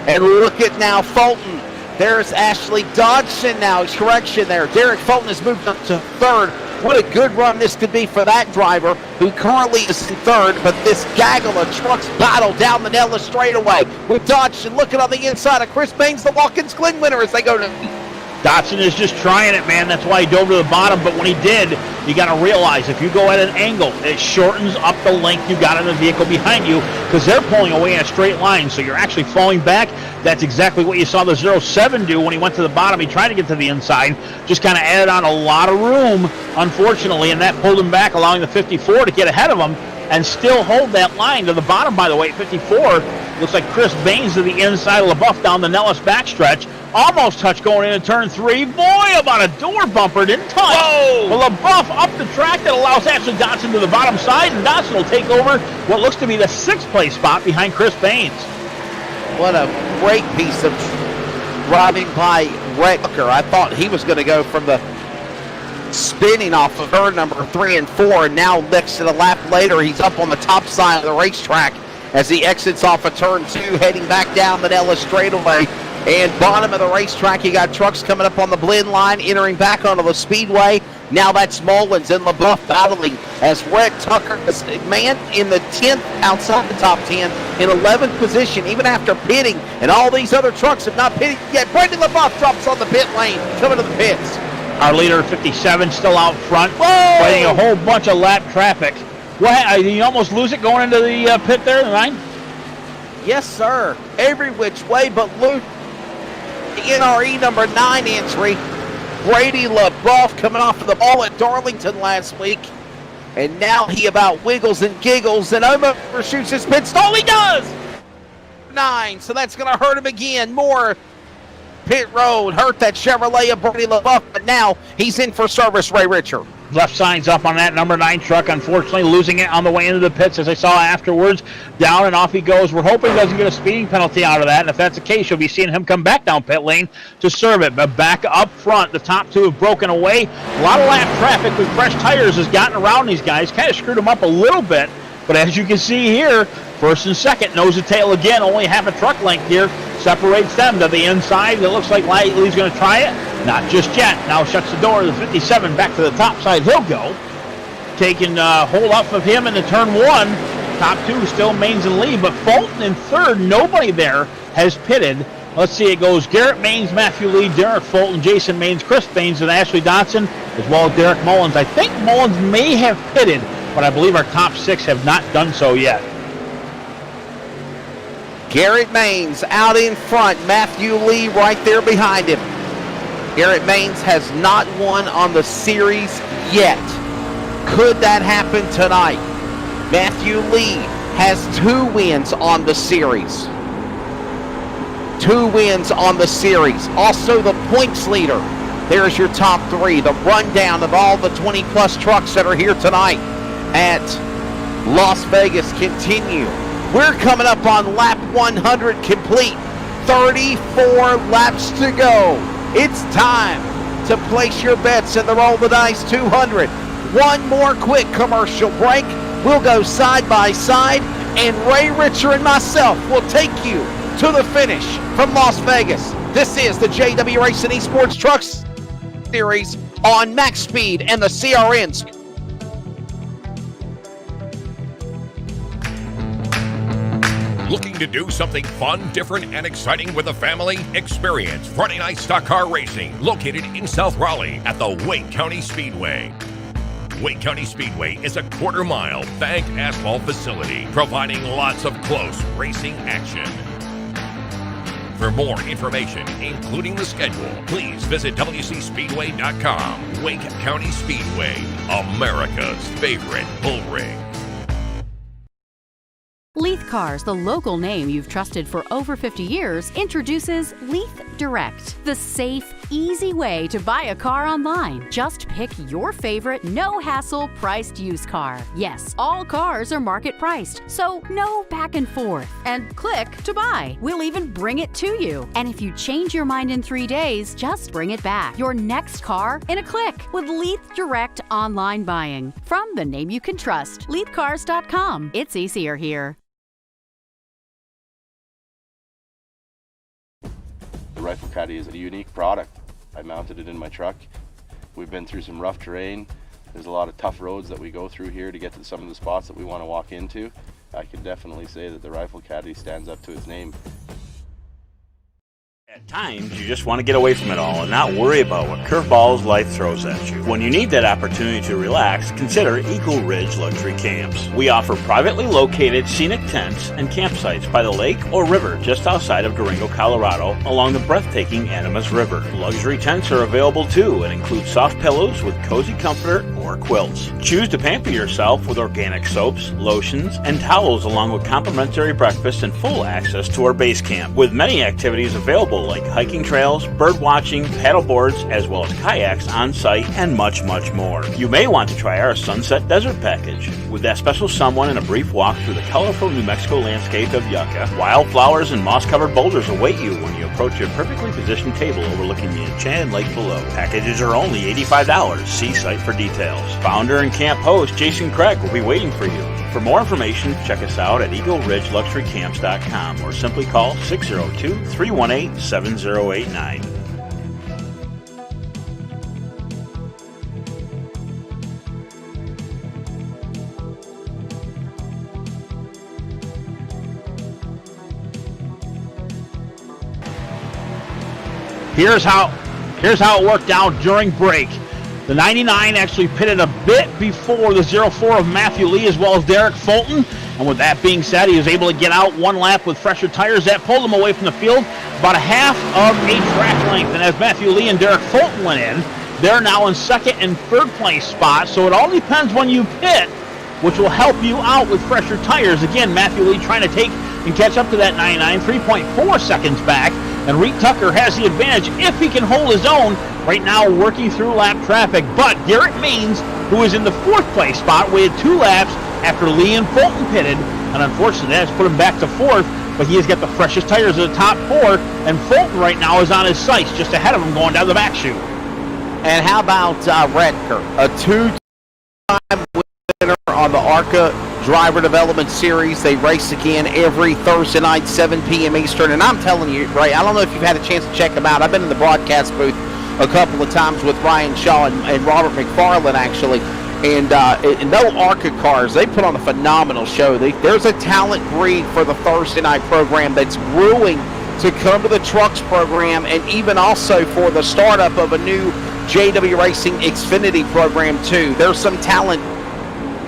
And look at now Fulton. There's Ashley Dodson now. Correction there. Derek Fulton has moved up to 3rd. What a good run this could be for that driver who currently is in 3rd. But this gaggle of trucks battle down the Nellis straightaway with Dodson looking on the inside of Chris Baines, the Watkins Glen winner as they go to... Dodson is just trying it, man. That's why he dove to the bottom. But when he did, you got to realize if you go at an angle, it shortens up the length you got in the vehicle behind you because they're pulling away in a straight line. So you're actually falling back. That's exactly what you saw the 07 do when he went to the bottom. He tried to get to the inside, just kind of added on a lot of room, unfortunately, and that pulled him back, allowing the 54 to get ahead of him and still hold that line to the bottom, by the way. 54 Looks like Chris Baines to the inside of LaBeouf down the Nellis backstretch. Almost touched going into turn 3. Boy, about a door bumper. Didn't touch. Whoa! But LaBeouf up the track. That allows Ashley Dotson to the bottom side. And Dotson will take over what looks to be the 6th place spot behind Chris Baines. What a great piece of driving by Recker. I thought he was going to go from the spinning off of turn number 3 and 4. And now next to the lap later, he's up on the top side of the racetrack as he exits off of turn 2, heading back down the Nellis straightaway. And bottom of the racetrack, you got trucks coming up on the blend line, entering back onto the speedway. Now that's Mullins and LaBeouf battling as Red Tucker is, man, in the 10th, outside the top 10, in 11th position, even after pitting. And all these other trucks have not pitted yet. Brendan LaBeouf drops on the pit lane, coming to the pits. Our leader, 57, still out front, Whoa! fighting a whole bunch of lap traffic. What? You almost lose it going into the pit there, Ryan? Yes, sir. Every which way but loose. The NRE number 9 entry, Brady LaBeouf, coming off of the ball at Darlington last week. And now he about wiggles and giggles and overshoots his pit stall. He does! 9, so that's going to hurt him again. More pit road hurt that Chevrolet of Brady LaBeouf, but now he's in for service, Ray Richard. Left signs up on that number 9 truck, unfortunately losing it on the way into the pits, as I saw afterwards. Down and off he goes. We're hoping he doesn't get a speeding penalty out of that, and if that's the case, you'll be seeing him come back down pit lane to serve it. But back up front, the top 2 have broken away. A lot of lap traffic with fresh tires has gotten around these guys, kind of screwed them up a little bit. But as you can see here, first and second, nose to tail again, only half a truck length here separates them to the inside. It looks like Lively's going to try it. Not just yet. Now shuts the door. The 57 back to the top side. He'll go. Taking hold up of him into turn 1. Top 2 still Maines and Lee, but Fulton in third. Nobody there has pitted. Let's see, it goes Garrett Maines, Matthew Lee, Derek Fulton, Jason Maines, Chris Baines, and Ashley Dotson, as well as Derek Mullins. I think Mullins may have pitted, but I believe our top 6 have not done so yet. Garrett Maines out in front. Matthew Lee right there behind him. Garrett Maines has not won on the series yet. Could that happen tonight? Matthew Lee has 2 wins on the series. 2 wins on the series. Also the points leader. There's your top 3. The rundown of all the 20-plus trucks that are here tonight at Las Vegas continue. We're coming up on lap 100 complete. 34 laps to go. It's time to place your bets in the Roll the Dice 200. One more quick commercial break. We'll go side by side, and Ray Richard and myself will take you to the finish from Las Vegas. This is the JW Racing Esports Trucks Series on Max Speed and the CRNs. Looking to do something fun, different, and exciting with the family? Experience Friday Night Stock Car Racing, located in South Raleigh at the Wake County Speedway. Wake County Speedway is a quarter-mile banked asphalt facility, providing lots of close racing action. For more information, including the schedule, please visit WCSpeedway.com. Wake County Speedway, America's favorite bull ring. Leith Cars, the local name you've trusted for over 50 years, introduces Leith Direct, the safe, easy way to buy a car online. Just pick your favorite, no-hassle priced used car. Yes, all cars are market priced, so no back and forth. And click to buy. We'll even bring it to you. And if you change your mind in 3 days, just bring it back. Your next car in a click with Leith Direct online buying. From the name you can trust, LeithCars.com. It's easier here. The Rifle Caddy is a unique product. I mounted it in my truck. We've been through some rough terrain. There's a lot of tough roads that we go through here to get to some of the spots that we want to walk into. I can definitely say that the Rifle Caddy stands up to its name. At times, you just want to get away from it all and not worry about what curveballs life throws at you. When you need that opportunity to relax, consider Eagle Ridge Luxury Camps. We offer privately located scenic tents and campsites by the lake or river just outside of Durango, Colorado, along the breathtaking Animas River. Luxury tents are available too and include soft pillows with cozy comforter or or quilts. Choose to pamper yourself with organic soaps, lotions, and towels along with complimentary breakfast and full access to our base camp, with many activities available like hiking trails, bird watching, paddle boards, as well as kayaks on site, and much, much more. You may want to try our Sunset Desert package. With that special someone and a brief walk through the colorful New Mexico landscape of Yucca, wildflowers and moss-covered boulders await you when you approach your perfectly positioned table overlooking the enchanted lake below. Packages are only $85. See site for details. Founder and camp host Jason Craig will be waiting for you. For more information, check us out at EagleRidgeLuxuryCamps.com or simply call 602-318-7089. Here's how it worked out during break. The 99 actually pitted a bit before the 04 of Matthew Lee as well as Derek Fulton. And with that being said, he was able to get out one lap with fresher tires. That pulled him away from the field about a half of a track length. And as Matthew Lee and Derek Fulton went in, they're now in second and third place spots. So it all depends when you pit, which will help you out with fresher tires. Again, Matthew Lee trying to take and catch up to that 99, 3.4 seconds back. And Reed Tucker has the advantage if he can hold his own right now working through lap traffic. But Garrett Maines, who is in the fourth place spot, waited 2 laps after Lee and Fulton pitted. And unfortunately, that's put him back to fourth. But he has got the freshest tires of the top 4. And Fulton right now is on his sights just ahead of him going down the back chute. And how about Redker, a 2-time winner on the ARCA Driver Development Series. They race again every Thursday night, 7 p.m. Eastern. And I'm telling you, Ray, I don't know if you've had a chance to check them out. I've been in the broadcast booth a couple of times with Ryan Shaw and Robert McFarland, actually. And no ARCA cars. They put on a phenomenal show. There's a talent breed for the Thursday night program that's brewing to come to the trucks program, and even also for the startup of a new JW Racing Xfinity program, too. There's some talent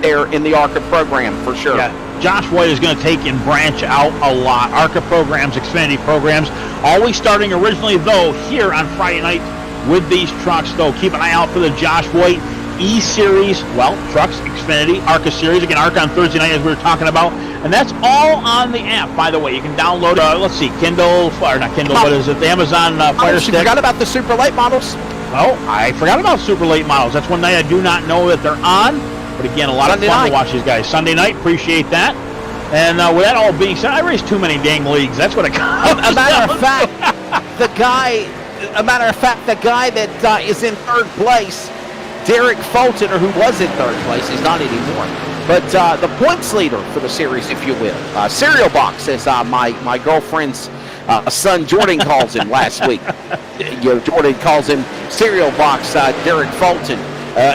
there in the ARCA program for sure. Yeah. Josh White is going to take and branch out a lot. ARCA programs, Xfinity programs, always starting originally, though, here on Friday night with these trucks, though. Keep an eye out for the Josh White E-Series, trucks, Xfinity, ARCA Series. Again, ARCA on Thursday night, as we were talking about. And that's all on the app, by the way. You can download Kindle, or not Kindle, what is it? The Amazon Fire Stick. You forgot about the super late models? Well, I forgot about super late models. That's one night I do not know that they're on. But again, a lot of fun to watch these guys. Sunday night, appreciate that. And with that all being said, I race too many dang leagues. That's what it comes A matter of fact, the guy that is in third place, Derek Fulton, or who was in third place, he's not anymore. But the points leader for the series, if you will, cereal box, as my girlfriend's son Jordan calls him last week. Jordan calls him cereal box. Derek Fulton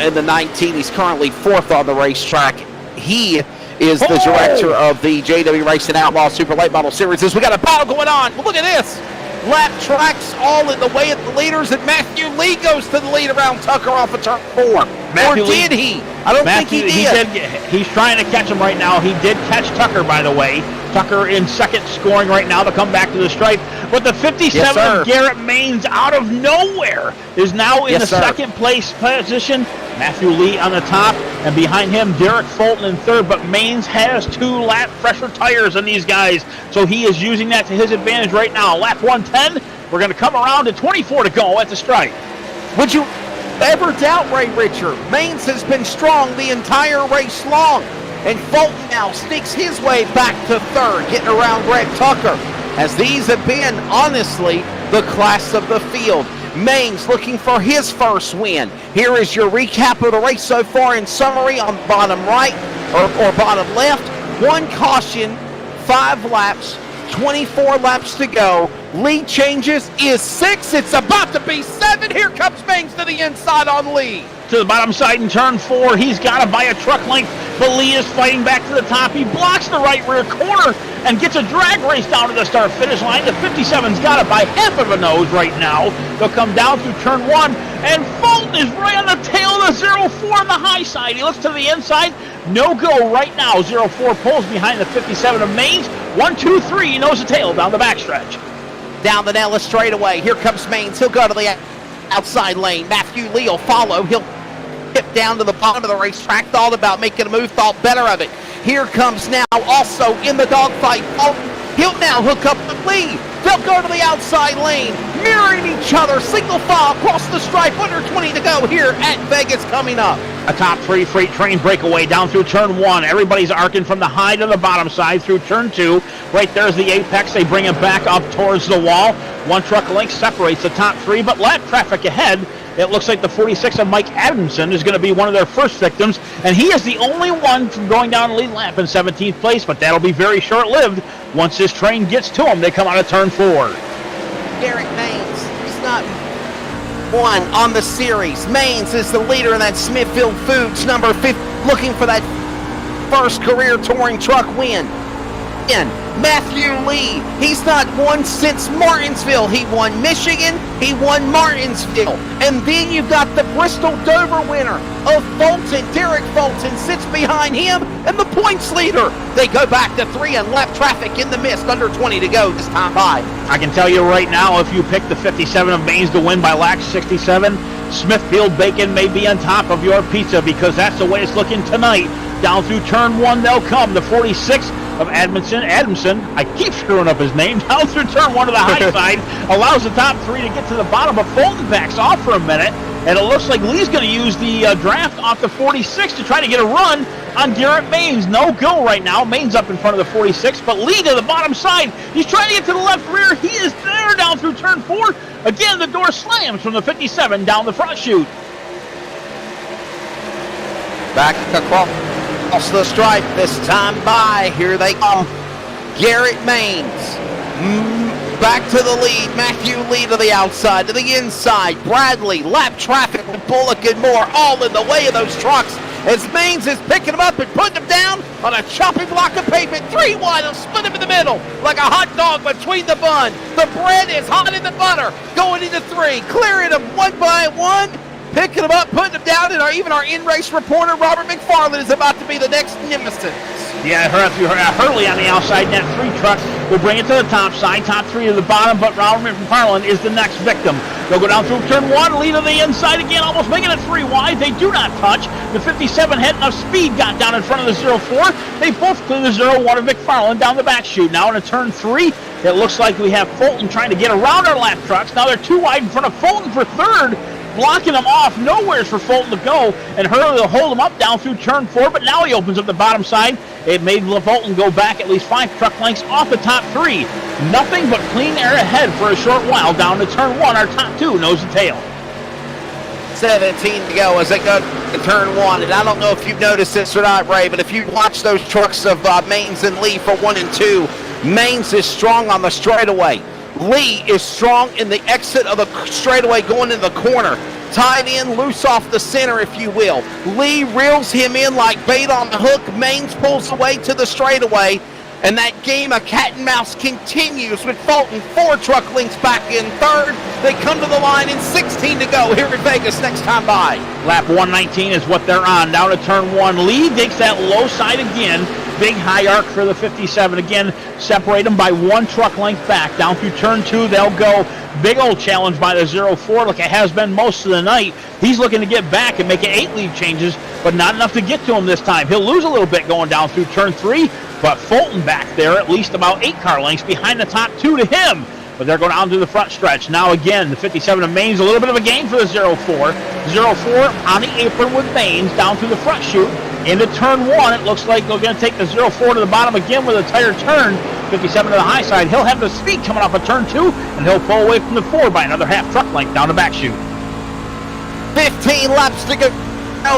in the 19. He's currently fourth on the racetrack. He is the director of the JW Racing Outlaw Super Late Model Series. As we got a battle going on. Well, look at this. Lap tracks all in the way of the leaders, and Matthew Lee goes to the lead around Tucker off of turn 4. Matthew or did he? I don't think he did. He's trying to catch him right now. He did catch Tucker, by the way. Tucker in second, scoring right now to come back to the stripe. But the 57 of Garrett Maines out of nowhere is now in the second place position. Matthew Lee on the top, and behind him, Derek Fulton in third. But Maines has 2 lap fresher tires on these guys, so he is using that to his advantage right now. Lap 110, we're going to come around to 24 to go at the stripe. Would you ever doubt Ray Richard? Maines has been strong the entire race long, and Fulton now sneaks his way back to third, getting around Greg Tucker, as these have been, honestly, the class of the field. Maines looking for his first win. Here is your recap of the race so far in summary on bottom right or bottom left. 1 caution, 5 laps, 24 laps to go. Lead changes is 6. It's about to be 7. Here comes Maines to the inside on Lee. To the bottom side in turn 4. He's got to buy a truck length, but Lee is fighting back to the top. He blocks the right rear corner and gets a drag race down to the start-finish line. The 57's got it by half of a nose right now. They'll come down through turn 1, and Fulton is right on the tail of the 04 on the high side. He looks to the inside. No go right now. 04 pulls behind the 57 of Maines. 1, 2, 3, nose to tail down the backstretch. Down the Nellis straightaway. Here comes Maines. He'll go to the outside lane. Matthew Lee will follow. He'll Tip down to the bottom of the racetrack, thought about making a move, thought better of it. Here comes now also in the dogfight. He'll now hook up with Lee. They'll go to the outside lane, mirroring each other, single file across the stripe, under 20 to go here at Vegas coming up. A top 3 freight train breakaway down through turn 1. Everybody's arcing from the high to the bottom side through turn 2. Right there's the apex. They bring it back up towards the wall. One truck length separates the top 3, but lap traffic ahead. It looks like the 46 of Mike Adamson is going to be one of their first victims, and he is the only one from going down the lead lap in 17th place, but that'll be very short-lived. Once this train gets to him, they come out of turn 4. Derek Maines, he's not one on the series. Maines is the leader in that Smithfield Foods number 50, looking for that first career touring truck win. And Matthew Lee, he's not won since Martinsville. He won Michigan, he won Martinsville. And then you've got the Bristol Dover winner of Fulton. Derek Fulton sits behind him and the points leader. They go back to 3 and left traffic in the mist, under 20 to go this time by. I can tell you right now, if you pick the 57 of Maines to win by lap 67, Smithfield Bacon may be on top of your pizza, because that's the way it's looking tonight. Down through turn 1 they'll come. The 46 of Adamson, I keep screwing up his name, down through turn 1 to the high side, allows the top 3 to get to the bottom, but Fulton backs off for a minute, and it looks like Lee's going to use the draft off the 46 to try to get a run on Garrett Maines. No go right now. Maines up in front of the 46, but Lee to the bottom side. He's trying to get to the left rear. He is there down through turn 4. Again, the door slams from the 57 down the front chute. Back across the stripe this time by. Here they come. Garrett Maines back to the lead. Matthew Lee to the outside, to the inside. Bradley, lap traffic with Bullock and Moore all in the way of those trucks, as Maines is picking them up and putting them down on a choppy block of pavement. 3 wide, they'll split them in the middle like a hot dog between the bun. The bread is hot in the butter. Going into 3, clearing them one by one, picking them up, putting them down, and even our in-race reporter, Robert McFarland, is about to be the next nemesis. Yeah, Hurley on the outside, net 3 truck will bring it to the top side, top 3 to the bottom, but Robert McFarland is the next victim. They'll go down through turn 1, lead to the inside again, almost making it 3 wide. They do not touch. The 57 had enough speed, got down in front of the 04. They both clear the 01 of McFarland down the back chute. Now into turn 3, it looks like we have Fulton trying to get around our lap trucks. Now they're 2 wide in front of Fulton for 3rd. Blocking them off, nowhere's for Fulton to go, and Hurley will hold him up down through turn 4, but now he opens up the bottom side. It made Fulton go back at least 5 truck lengths off the top 3. Nothing but clean air ahead for a short while down to turn 1. Our top 2 nose to tail. 17 to go as they go to turn 1, and I don't know if you've noticed this or not, Ray, but if you watch those trucks of Maines and Lee for 1 and 2, Maines is strong on the straightaway. Lee is strong in the exit of the straightaway going in the corner. Tied in, loose off the center, if you will. Lee reels him in like bait on the hook. Maines pulls away to the straightaway. And that game of cat and mouse continues with Fulton 4 truck lengths back in 3rd. They come to the line in 16 to go here in Vegas next time by. Lap 119 is what they're on. Down to turn 1. Lee digs that low side again. Big high arc for the 57. Again, separate them by 1 truck length back. Down through turn 2, they'll go. Big old challenge by the 04, like it has been most of the night. He's looking to get back and make it 8 lead changes, but not enough to get to him this time. He'll lose a little bit going down through turn 3, but Fulton back there at least about 8 car lengths behind the top 2 to him. But they're going down to the front stretch. Now again, the 57 of Maines, a little bit of a gain for the 04. 04 on the apron with Maines down through the front chute. Into turn 1, it looks like they're going to take the 04 to the bottom again with a tighter turn. 57 to the high side. He'll have the speed coming off of turn 2, and he'll pull away from the 4 by another half truck length down the back chute. 15 laps to go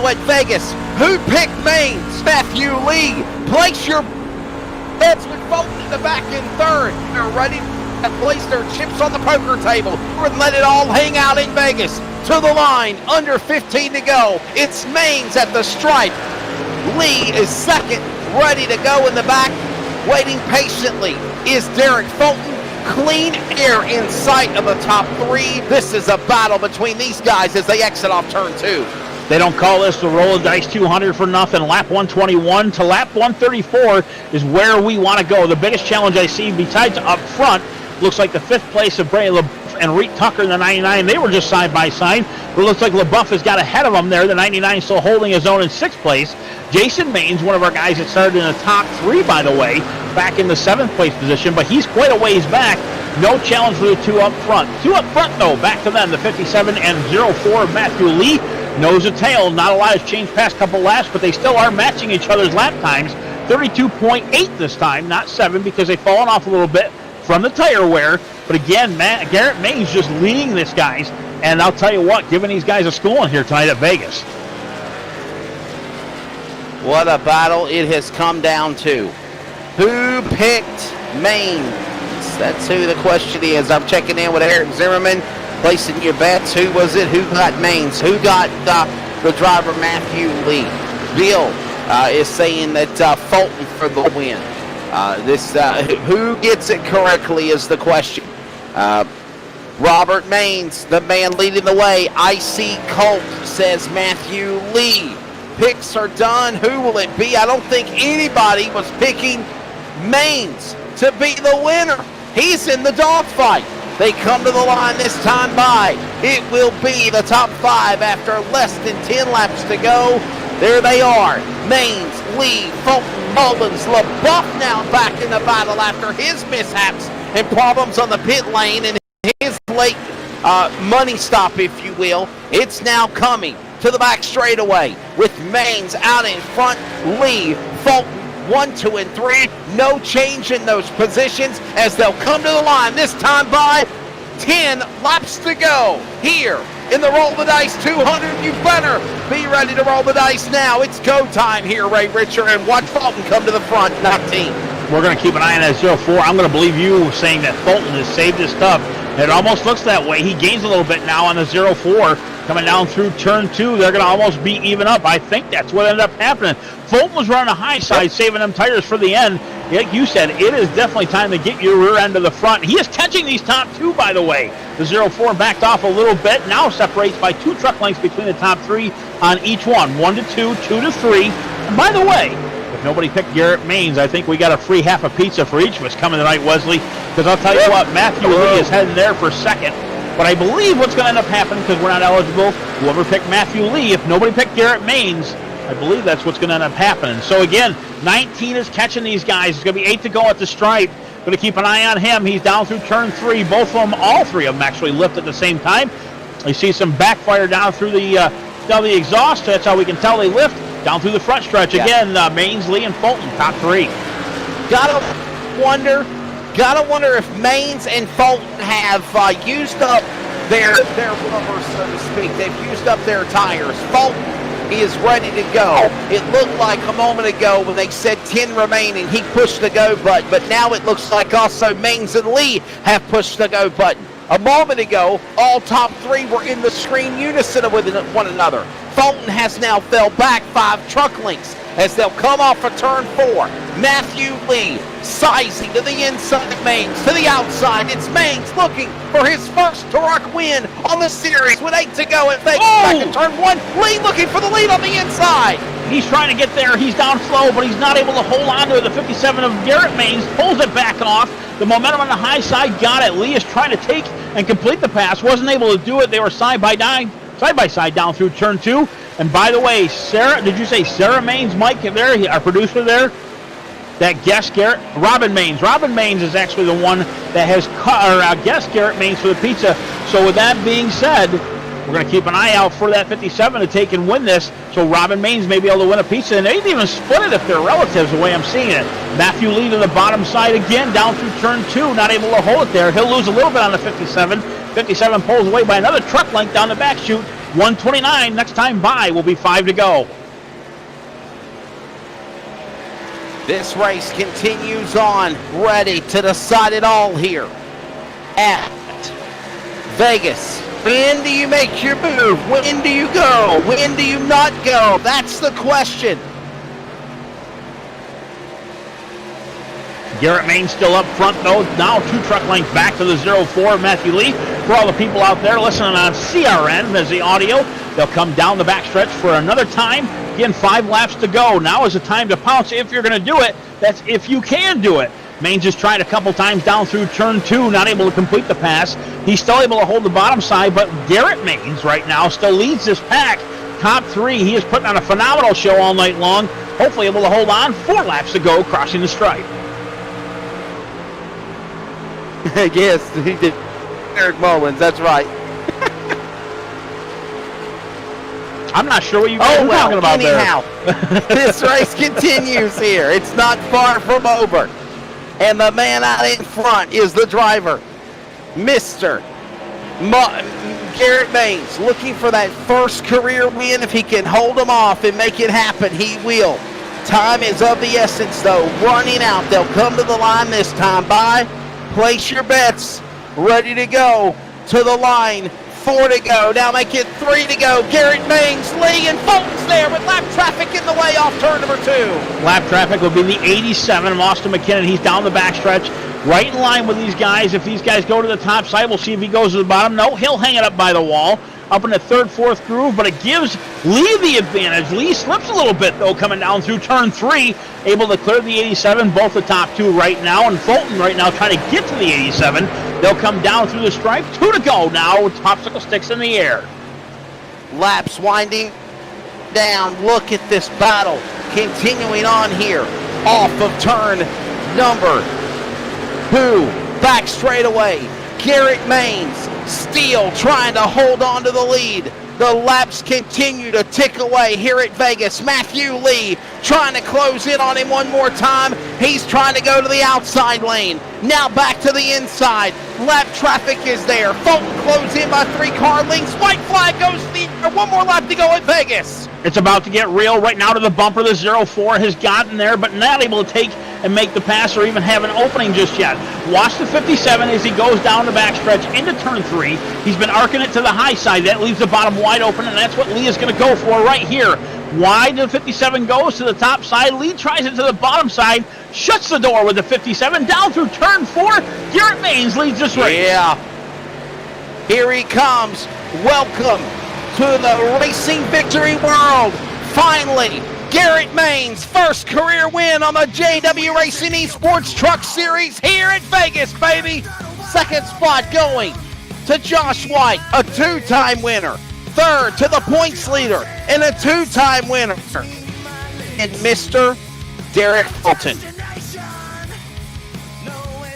at Vegas. Who picked Maines? Matthew Lee. Place your bets with Fulton in the back in 3rd. They're ready to place their chips on the poker table and let it all hang out in Vegas. To the line, under 15 to go. It's Maines at the stripe. Lee is 2nd, ready to go in the back. Waiting patiently is Derek Fulton. Clean air in sight of the top 3. This is a battle between these guys as they exit off turn 2. They don't call this the roll of dice 200 for nothing. Lap 121 to lap 134 is where we want to go. The biggest challenge I see besides up front looks like the 5th place of and Reed Tucker in the 99. They were just side by side. But it looks like LaBeouf has got ahead of them there. The 99 still holding his own in 6th place. Jason Maines, one of our guys that started in the top 3, by the way, back in the 7th place position, but he's quite a ways back. No challenge for the 2 up front. 2 up front, though, back to them, the 57 and 04 Matthew Lee. Nose to tail, not a lot has changed past couple laps, but they still are matching each other's lap times. 32.8 this time, not 7, because they've fallen off a little bit from the tire wear. But again, Garrett Maines just leading this, guys. And I'll tell you what, giving these guys a schooling here tonight at Vegas. What a battle it has come down to. Who picked Maines? That's who the question is. I'm checking in with Eric Zimmerman, placing your bets. Who was it? Who got Maines? Who got the driver Matthew Lee? Bill is saying that Fulton for the win. Who gets it correctly is the question. Robert Maines, the man leading the way. IC Colt says Matthew Lee. Picks are done. Who will it be? I don't think anybody was picking Maines to be the winner. He's in the dogfight. They come to the line this time by. It will be the top 5 after less than 10 laps to go. There they are. Maines, Lee, Fulton, Mullins, LaBeouf now back in the battle after his mishaps and problems on the pit lane and his late money stop, if you will. It's now coming to the back straightaway with Maines out in front. Lee, Fulton, 1, 2, and 3. No change in those positions as they'll come to the line this time by 10 laps to go here in the Roll the Dice 200. You better be ready to roll the dice now. It's go time here, Ray Richer, and watch Fulton come to the front, 19. We're going to keep an eye on that 04. I'm going to believe you saying that Fulton has saved his stuff. It almost looks that way. He gains a little bit now on the 04. Coming down through turn 2, they're going to almost be even up. I think that's what ended up happening. Fulton was running a high side, saving them tires for the end. Like you said, it is definitely time to get your rear end to the front. He is catching these top 2, by the way. The 04 backed off a little bit. Now separates by 2 truck lengths between the top 3 on each one. 1 to 2, 2 to 3. And by the way, if nobody picked Garrett Maines, I think we got a free half a pizza for each of us coming tonight, Wesley. Because I'll tell you what, Matthew Lee is heading there for second. But I believe what's going to end up happening, because we're not eligible, whoever picked Matthew Lee, if nobody picked Garrett Maines, I believe that's what's going to end up happening. So again, 19 is catching these guys. It's going to be 8 to go at the stripe. Going to keep an eye on him. He's down through turn 3. Both of them, all 3 of them actually lift at the same time. You see some backfire down through the exhaust. That's how we can tell they lift. Down through the front stretch. Again, Maines, Lee, and Fulton, top 3. Gotta wonder if Maines and Fulton have used up their rubber, so to speak. They've used up their tires. Fulton is ready to go. It looked like a moment ago when they said 10 remaining, he pushed the go button, but now it looks like also Maines and Lee have pushed the go button. A moment ago, all top 3 were in the screen unison with one another. Fulton has now fell back 5 truck lengths as they'll come off of turn 4. Matthew Lee sizing to the inside of Maines, to the outside. It's Maines looking for his first Turok win on the series with 8 to go at Vegas. Back in turn 1. Lee looking for the lead on the inside. He's trying to get there. He's down slow, but he's not able to hold on to it. The 57 of Garrett Maines pulls it back off. The momentum on the high side got it. Lee is trying to take and complete the pass. Wasn't able to do it. They were side by side down through turn 2. And by the way, Sarah, did you say Sarah Maines, Mike, there, our producer there? That guessed Garrett? Robin Maines. Robin Maines is actually the one that has guessed Garrett Maines for the pizza. So with that being said, we're going to keep an eye out for that 57 to take and win this. So Robin Maines may be able to win a pizza. And they'd even split it if they're relatives, the way I'm seeing it. Matthew Lee to the bottom side again, down through turn 2, not able to hold it there. He'll lose a little bit on the 57. 57 pulls away by another truck length down the back chute. 129, next time by will be 5 to go. This race continues on, ready to decide it all here at Vegas. When do you make your move? When do you go? When do you not go? That's the question. Garrett Maines still up front, though. Now 2 truck lengths back to the 04, Matthew Lee. For all the people out there listening on CRN, as the audio, they'll come down the backstretch for another time. Again, 5 laps to go. Now is the time to pounce if you're going to do it. That's if you can do it. Maines has tried a couple times down through turn 2, not able to complete the pass. He's still able to hold the bottom side, but Garrett Maines right now still leads this pack. Top 3, he is putting on a phenomenal show all night long. Hopefully able to hold on. 4 laps to go, crossing the stripe. Yes, he did. Eric Mullins, that's right. I'm not sure what you guys are talking about anyhow, this race continues here. It's not far from over. And the man out in front is the driver, Mr. Garrett Maines, looking for that first career win. If he can hold them off and make it happen, he will. Time is of the essence, though. Running out. They'll come to the line this time. Place your bets. Ready to go to the line. 4 to go. Now make it 3 to go. Garrett Maines, Lee, and Fulton's there with lap traffic in the way off turn number 2. Lap traffic will be the 87 of Austin McKinnon. He's down the backstretch, right in line with these guys. If these guys go to the top side, we'll see if he goes to the bottom. No, he'll hang it up by the wall, up in the 3rd, 4th groove, but it gives Lee the advantage. Lee slips a little bit, though, coming down through turn 3, able to clear the 87, both the top 2 right now, and Fulton right now trying to get to the 87. They'll come down through the stripe. 2 to go now with popsicle sticks in the air. Laps winding down. Look at this battle continuing on here. Off of turn number 2. Back straight away. Garrett Maines still trying to hold on to the lead. The laps continue to tick away here at Vegas. Matthew Lee trying to close in on him one more time. He's trying to go to the outside lane. Now back to the inside. Lap traffic is there. Fulton closed in by 3 car lengths. White flag goes to the air. One more lap to go at Vegas. It's about to get real right now to the bumper. The 04 has gotten there, but not able to take and make the pass or even have an opening just yet. Watch the 57 as he goes down the backstretch into turn 3. He's been arcing it to the high side. That leaves the bottom wide open, and that's what Lee is going to go for right here. Wide the 57 goes to the top side. Lee tries it to the bottom side, shuts the door with the 57. Down through turn 4, Garrett Maines leads this race. Yeah. Here he comes. Welcome to the racing victory world. Finally, Garrett Maines' first career win on the JW Racing Esports Truck Series here at Vegas, baby. Second spot going to Josh White, a 2-time winner. Third to the points leader and a 2-time winner. And Mr. Derek Fulton.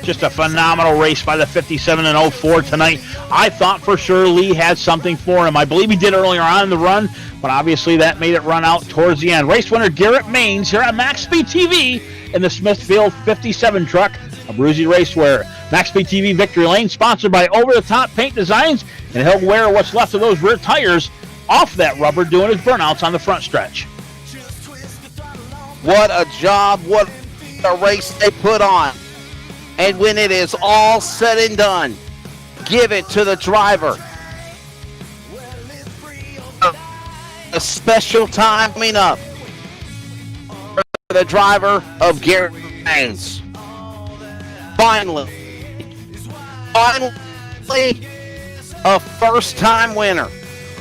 Just a phenomenal race by the 57 and 04 tonight. I thought for sure Lee had something for him. I believe he did earlier on in the run, but obviously that made it run out towards the end. Race winner Garrett Maines here on Max Speed TV in the Smithfield 57 truck, a Bruzy Racewear. Max Speed TV Victory Lane, sponsored by Over the Top Paint Designs, and he'll wear what's left of those rear tires off that rubber doing his burnouts on the front stretch. What a job, what a race they put on. And when it is all said and done, give it to the driver. A special time coming up for the driver of Garrett Maines. Finally, a first-time winner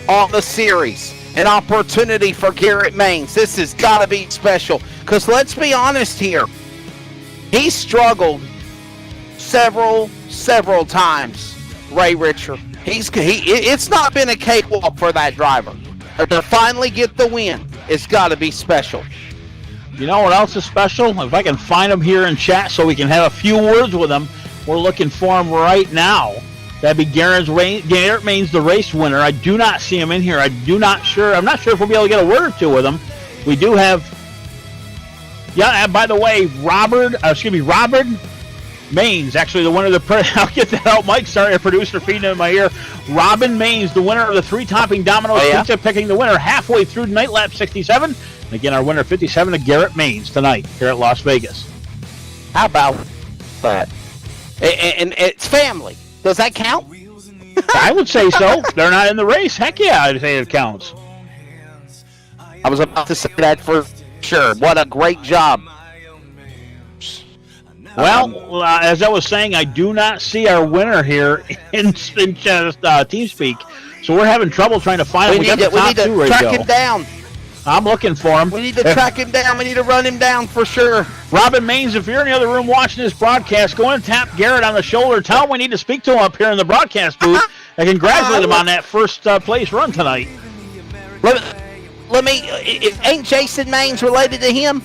on the series. An opportunity for Garrett Maines. This has got to be special because let's be honest here. He struggled several times, Ray Richer. It's not been a cakewalk for that driver. To finally get the win, it's got to be special. You know what else is special? If I can find him here in chat so we can have a few words with him, we're looking for him right now. That'd be Garrett Maines, the race winner. I do not see him in here. I'm not sure if we'll be able to get a word or two with him. We do have, and by the way, Robert Maines, actually the winner of the, I'll get that out, Mike, sorry, a producer feeding in my ear. Robin Maines, the winner of the 3-topping Domino's Pizza, picking the winner halfway through night lap 67. And again, our winner 57 of Garrett Maines tonight here at Las Vegas. How about that? And it's family. Does that count? I would say so. They're not in the race. Heck yeah, I'd say it counts. I was about to say that for sure. What a great job. Well, as I was saying, I do not see our winner here in TeamSpeak, so we're having trouble trying to find him. We need to track him down. I'm looking for him. We need to track him down. We need to run him down for sure. Robin Maines, if you're in the other room watching this broadcast, go and tap Garrett on the shoulder. Tell him we need to speak to him up here in the broadcast booth and congratulate him on that first place run tonight. Let me. Ain't Jason Maines related to him?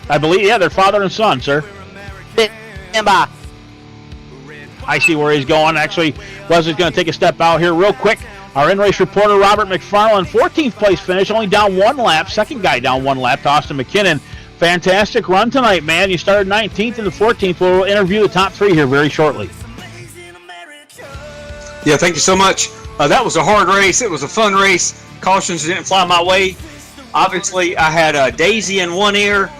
I believe, yeah, they're father and son, sir. Stand by. I see where he's going. Actually, Wesley's going to take a step out here real quick. Our in-race reporter, Robert McFarland, 14th place finish, only down one lap. Second guy down one lap to Austin McKinnon. Fantastic run tonight, man. You started 19th and the 14th. We'll interview the top three here very shortly. Yeah, thank you so much. That was a hard race. It was a fun race. Cautions didn't fly my way. Obviously, I had Daisy in one ear.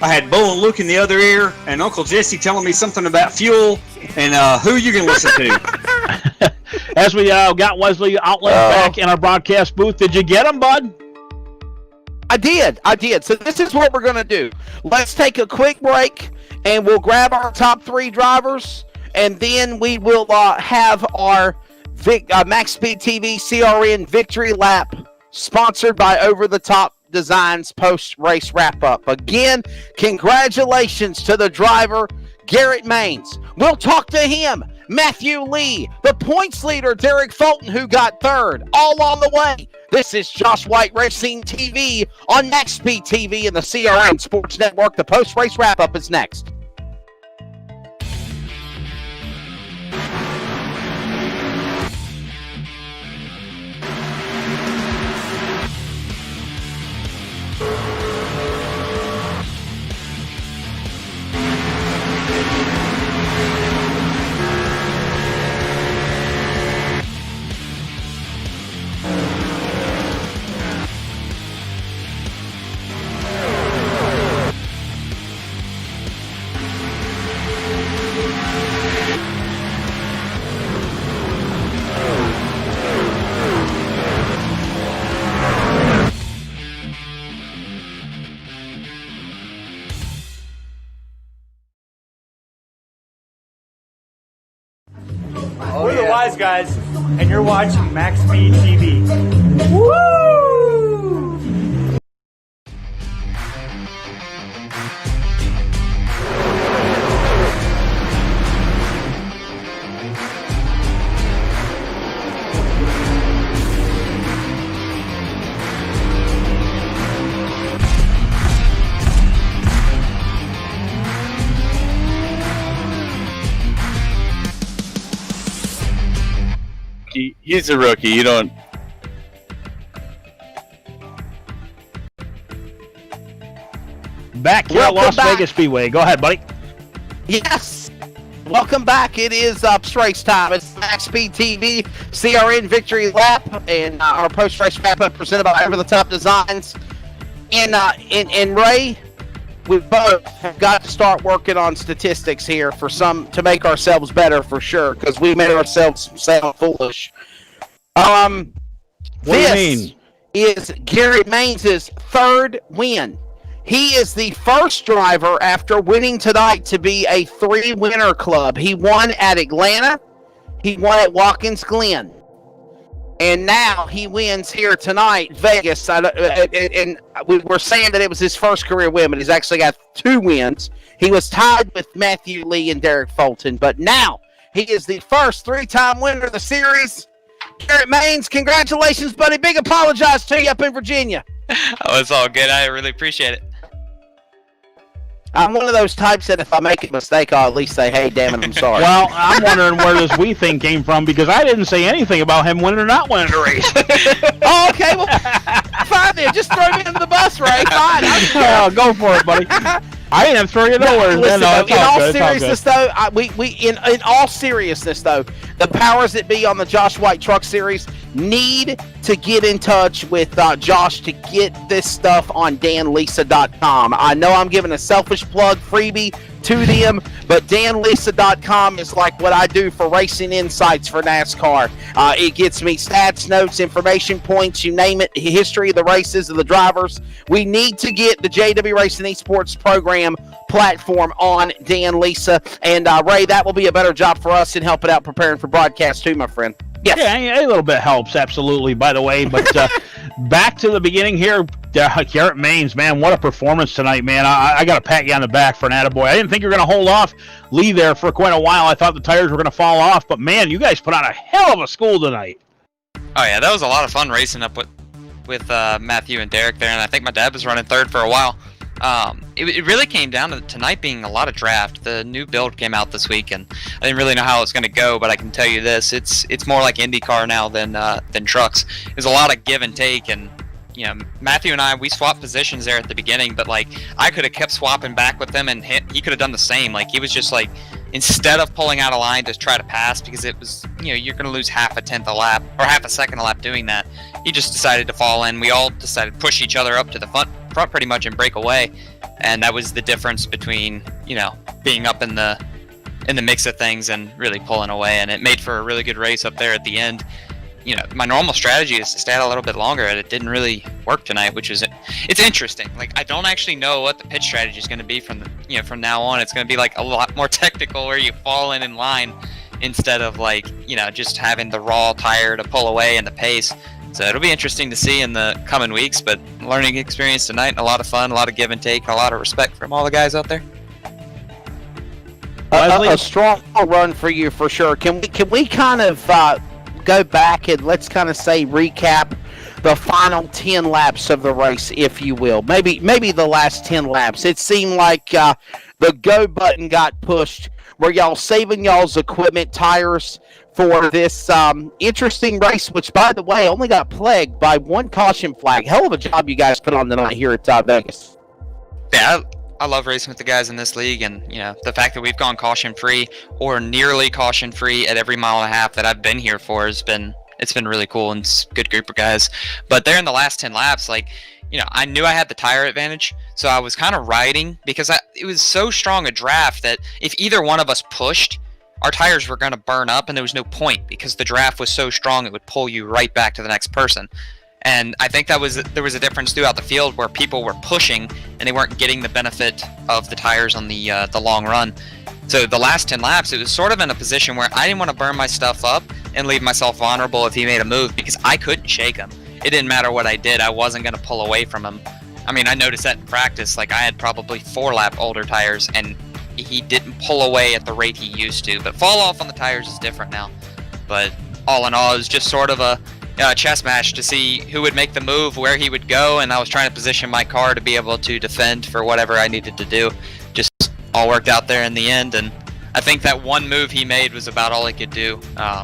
I had Bo and Luke in the other ear, and Uncle Jesse telling me something about fuel, and who you can listen to. As we got Wesley Outlet back in our broadcast booth, did you get him, bud? I did. So this is what we're going to do. Let's take a quick break, and we'll grab our top three drivers, and then we will have our Max Speed TV CRN Victory Lap, sponsored by Over the Top Designs post-race wrap-up. Again, congratulations to the driver, Garrett Maines. We'll talk to him, Matthew Lee, the points leader, Derek Fulton, who got third, all on the way. This is Josh White Racing TV on Max Speed TV and the CRN Sports Network. The post-race wrap-up is next. We're the Wise Guys, and you're watching Max Speed TV. Woo! He's a rookie. You don't. Back here at Las Vegas Speedway. Go ahead, buddy. Yes. Welcome back. It is race time. It's Max Speed TV, CRN Victory Lap, and our post-race wrap-up presented by Over the Top Designs. And Ray, we both have got to start working on statistics here to make ourselves better for sure, because we made ourselves sound foolish. What do you mean? Is Garrett Maines' third win. He is the first driver after winning tonight to be a three-winner club. He won at Atlanta, he won at Watkins Glen, and now he wins here tonight, Vegas. And we were saying that it was his first career win, but he's actually got 2 wins. He was tied with Matthew Lee and Derek Fulton, but now he is the first 3-time winner of the series. Garrett Maines, congratulations, buddy. Big apologize to you up in Virginia. Oh, it's all good. I really appreciate it. I'm one of those types that if I make a mistake, I'll at least say, hey, damn it, I'm sorry. Well, I'm wondering where this we thing came from, because I didn't say anything about him winning or not winning the race. Oh, okay. Well, fine then. Just throw me under the bus, Ray. Fine. Go for it, buddy. I didn't have to throw you nowhere. Listen, in all seriousness, though, in all seriousness, though, the powers that be on the Josh White Truck Series need to get in touch with Josh to get this stuff on danlisa.com. I know I'm giving a selfish plug freebie to them, but danlisa.com is like what I do for racing insights for NASCAR. It gets me stats, notes, information points, you name it, history of the races, of the drivers. We need to get the JW Racing Esports program platform on Dan Lisa. And Ray, that will be a better job for us in helping out preparing for broadcast too, my friend. Yes. Yeah, a little bit helps, absolutely, by the way. But back to the beginning here. Garrett Maines, man, what a performance tonight, man. I got to pat you on the back for an attaboy. I didn't think you were going to hold off Lee there for quite a while. I thought the tires were going to fall off, but man, you guys put on a hell of a school tonight. Oh yeah, that was a lot of fun racing up with Matthew and Derek there, and I think my dad was running third for a while. It really came down to tonight being a lot of draft. The new build came out this week, and I didn't really know how it was going to go, but I can tell you this: it's more like IndyCar now than trucks. There's a lot of give and take, and Matthew and I, we swapped positions there at the beginning, but like I could have kept swapping back with him, and he could have done the same. Like he was just like, instead of pulling out a line to try to pass, because it was, you're going to lose half a tenth a lap or half a second a lap doing that. He just decided to fall in. We all decided to push each other up to the front pretty much and break away, and that was the difference between being up in the mix of things and really pulling away, and it made for a really good race up there at the end. My normal strategy is to stay out a little bit longer, and it didn't really work tonight, which is it's interesting. Like I don't actually know what the pitch strategy is going to be from now on. It's going to be like a lot more technical, where you fall in line instead of like just having the raw tire to pull away and the pace. So it'll be interesting to see in the coming weeks, but learning experience tonight, and a lot of fun, a lot of give and take, and a lot of respect from all the guys out there. A strong run for you for sure. Can we kind of go back and let's kind of say recap the final 10 laps of the race, if you will. Maybe the last 10 laps. It seemed like the go button got pushed. Were y'all saving y'all's equipment, tires, for this interesting race, which, by the way, only got plagued by one caution flag? Hell of a job you guys put on tonight here at Vegas. Yeah, I love racing with the guys in this league, and the fact that we've gone caution-free or nearly caution-free at every mile and a half that I've been here for it's been really cool, and it's a good group of guys. But there in the last 10 laps, I knew I had the tire advantage, so I was kind of riding, because it was so strong a draft that if either one of us pushed, our tires were going to burn up, and there was no point, because the draft was so strong it would pull you right back to the next person. And I think there was a difference throughout the field where people were pushing and they weren't getting the benefit of the tires on the long run. So the last 10 laps, it was sort of in a position where I didn't want to burn my stuff up and leave myself vulnerable if he made a move, because I couldn't shake him. It didn't matter what I did. I wasn't going to pull away from him. I mean, I noticed that in practice. Like, I had probably 4-lap older tires, and he didn't pull away at the rate he used to. But fall off on the tires is different now. But all in all, it was just sort of a chess match to see who would make the move, where he would go, and I was trying to position my car to be able to defend for whatever I needed to do. Just all worked out there in the end, and I think that one move he made was about all he could do,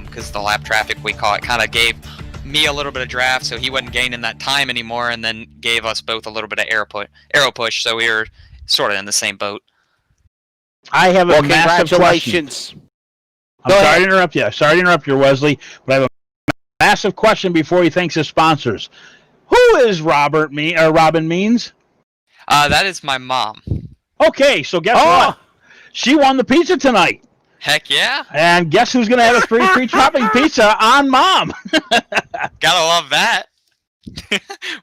because the lap traffic we caught kind of gave me a little bit of draft, so he wasn't gaining that time anymore, and then gave us both a little bit of arrow push, so we were sort of in the same boat. I have a massive congratulations. question. I'm sorry to interrupt you. Sorry to interrupt you, Wesley, but I have a massive question before he thanks his sponsors. Who is Robin Means? That is my mom. Okay, so guess what? She won the pizza tonight. Heck yeah. And guess who's going to have a free topping pizza on Mom? Gotta love that.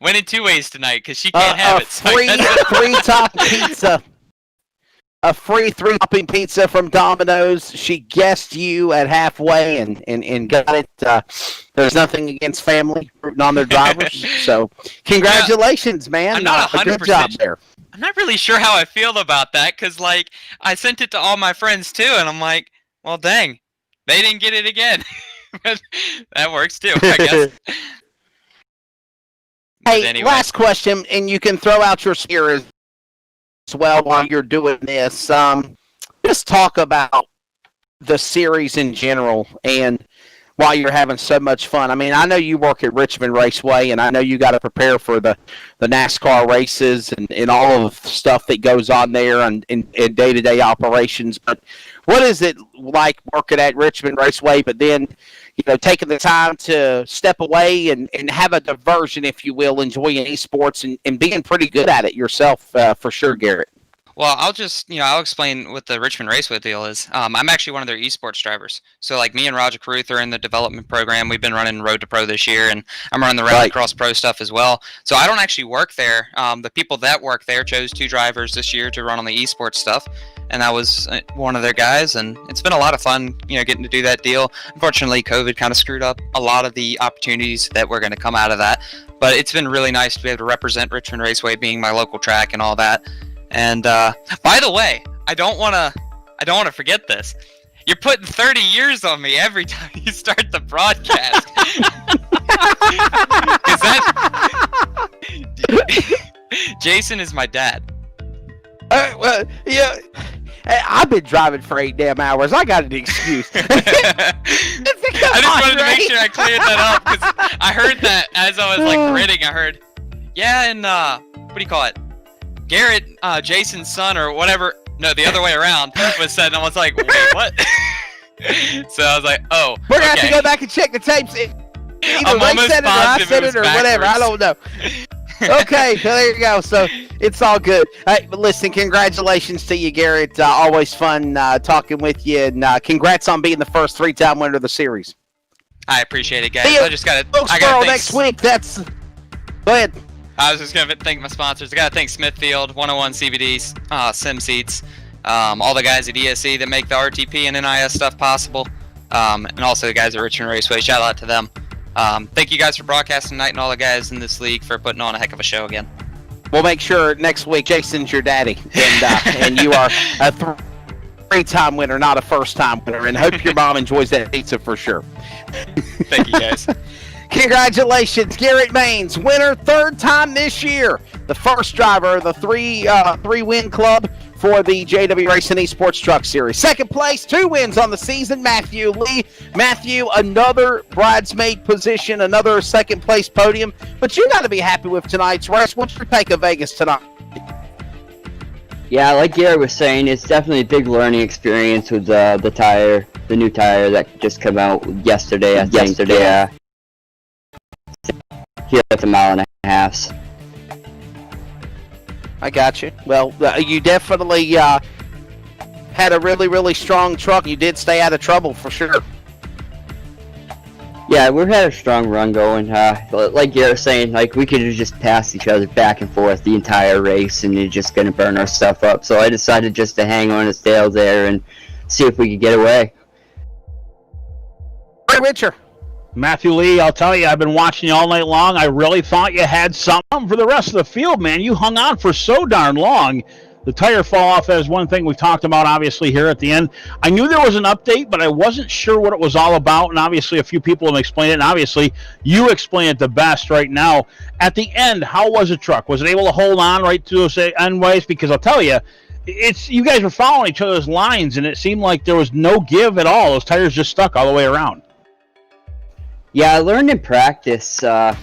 Went in 2 ways tonight, because she can't have it. Free topping pizza. A free 3-topping pizza from Domino's. She guessed you at halfway and got it. There's nothing against family rooting on their drivers. So congratulations, man. I'm not 100%. Good job there. I'm not really sure how I feel about that, because I sent it to all my friends too, and I'm like, well, dang, they didn't get it again. That works too, I guess. Hey, anyway. Last question, and you can throw out your spear as well while you're doing this. Just talk about the series in general and why you're having so much fun. I mean, I know you work at Richmond Raceway, and I know you got to prepare for the NASCAR races and all of the stuff that goes on there and day-to-day operations. But what is it like working at Richmond Raceway, but then, taking the time to step away and have a diversion, if you will, enjoying esports and being pretty good at it yourself, for sure, Garrett? Well, I'll explain what the Richmond Raceway deal is. I'm actually one of their esports drivers. So, me and Roger Caruth are in the development program. We've been running Road to Pro this year, and I'm running the Rallycross Pro stuff as well. So I don't actually work there. The people that work there chose 2 drivers this year to run on the esports stuff, and I was one of their guys, and it's been a lot of fun, getting to do that deal. Unfortunately, COVID kind of screwed up a lot of the opportunities that were going to come out of that. But it's been really nice to be able to represent Richmond Raceway, being my local track and all that. And by the way, I don't want to forget this. You're putting 30 years on me every time you start the broadcast. Jason is my dad. Well, yeah. I've been driving for 8 damn hours. I got an excuse. I just wanted to make sure I cleared that up, because I heard that as I was like gritting. I heard, yeah, and what do you call it? Garrett, Jason's son or whatever. No, the other way around was said, and I was like, wait, what? So I was like, oh, we're gonna have to go back and check the tapes. Either they said it or I said it or whatever. I don't know. Okay, so there you go. So it's all good. Hey, but listen, congratulations to you, Garrett. Always fun talking with you, and congrats on being the first 3-time winner of the series. I appreciate it, guys. I just got to. Wilkesboro next week. Go ahead. I was just gonna thank my sponsors. I gotta thank Smithfield, 101 CBDs, Sim Seats, all the guys at ESE that make the RTP and NIS stuff possible, and also the guys at Richmond Raceway. Shout out to them. Thank you guys for broadcasting tonight, and all the guys in this league for putting on a heck of a show again. We'll make sure next week Jason's your daddy, and you are a 3-time winner, not a first-time winner, and hope your mom enjoys that pizza for sure. Thank you, guys. Congratulations, Garrett Maines, winner, 3rd time this year. The first driver of the three-win club for the JW Racing Esports Truck Series. 2nd place, 2 wins on the season, Matthew Lee. Matthew, another bridesmaid position, another 2nd place podium. But you got to be happy with tonight's race. What's your take of Vegas tonight? Yeah, like Garrett was saying, it's definitely a big learning experience with the new tire that just came out yesterday. I think here at the 1.5 miles. I got you. Well, you definitely had a really, really strong truck. You did stay out of trouble for sure. Yeah, we've had a strong run going. Like Garrett was saying, like we could have just passed each other back and forth the entire race, and it's just going to burn our stuff up. So I decided just to hang on his tail there and see if we could get away. Hey, Richard. Matthew Lee, I'll tell you, I've been watching you all night long. I really thought you had something for the rest of the field, man. You hung on for so darn long. The tire fall off is one thing we've talked about, obviously, here at the end. I knew there was an update, but I wasn't sure what it was all about, and obviously a few people have explained it, and obviously you explain it the best right now. At the end, how was the truck? Was it able to hold on right to those end ways? Because I'll tell you, you guys were following each other's lines, and it seemed like there was no give at all. Those tires just stuck all the way around. Yeah, I learned in practice to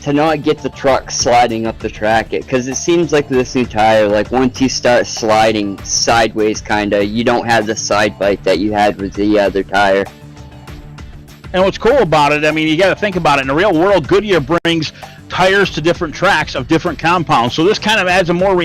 not get the truck sliding up the track, because it seems like with this new tire, like once you start sliding sideways, kinda, you don't have the side bite that you had with the other tire. And what's cool about it, I mean, you got to think about it. In the real world, Goodyear brings tires to different tracks of different compounds, so this kind of adds a more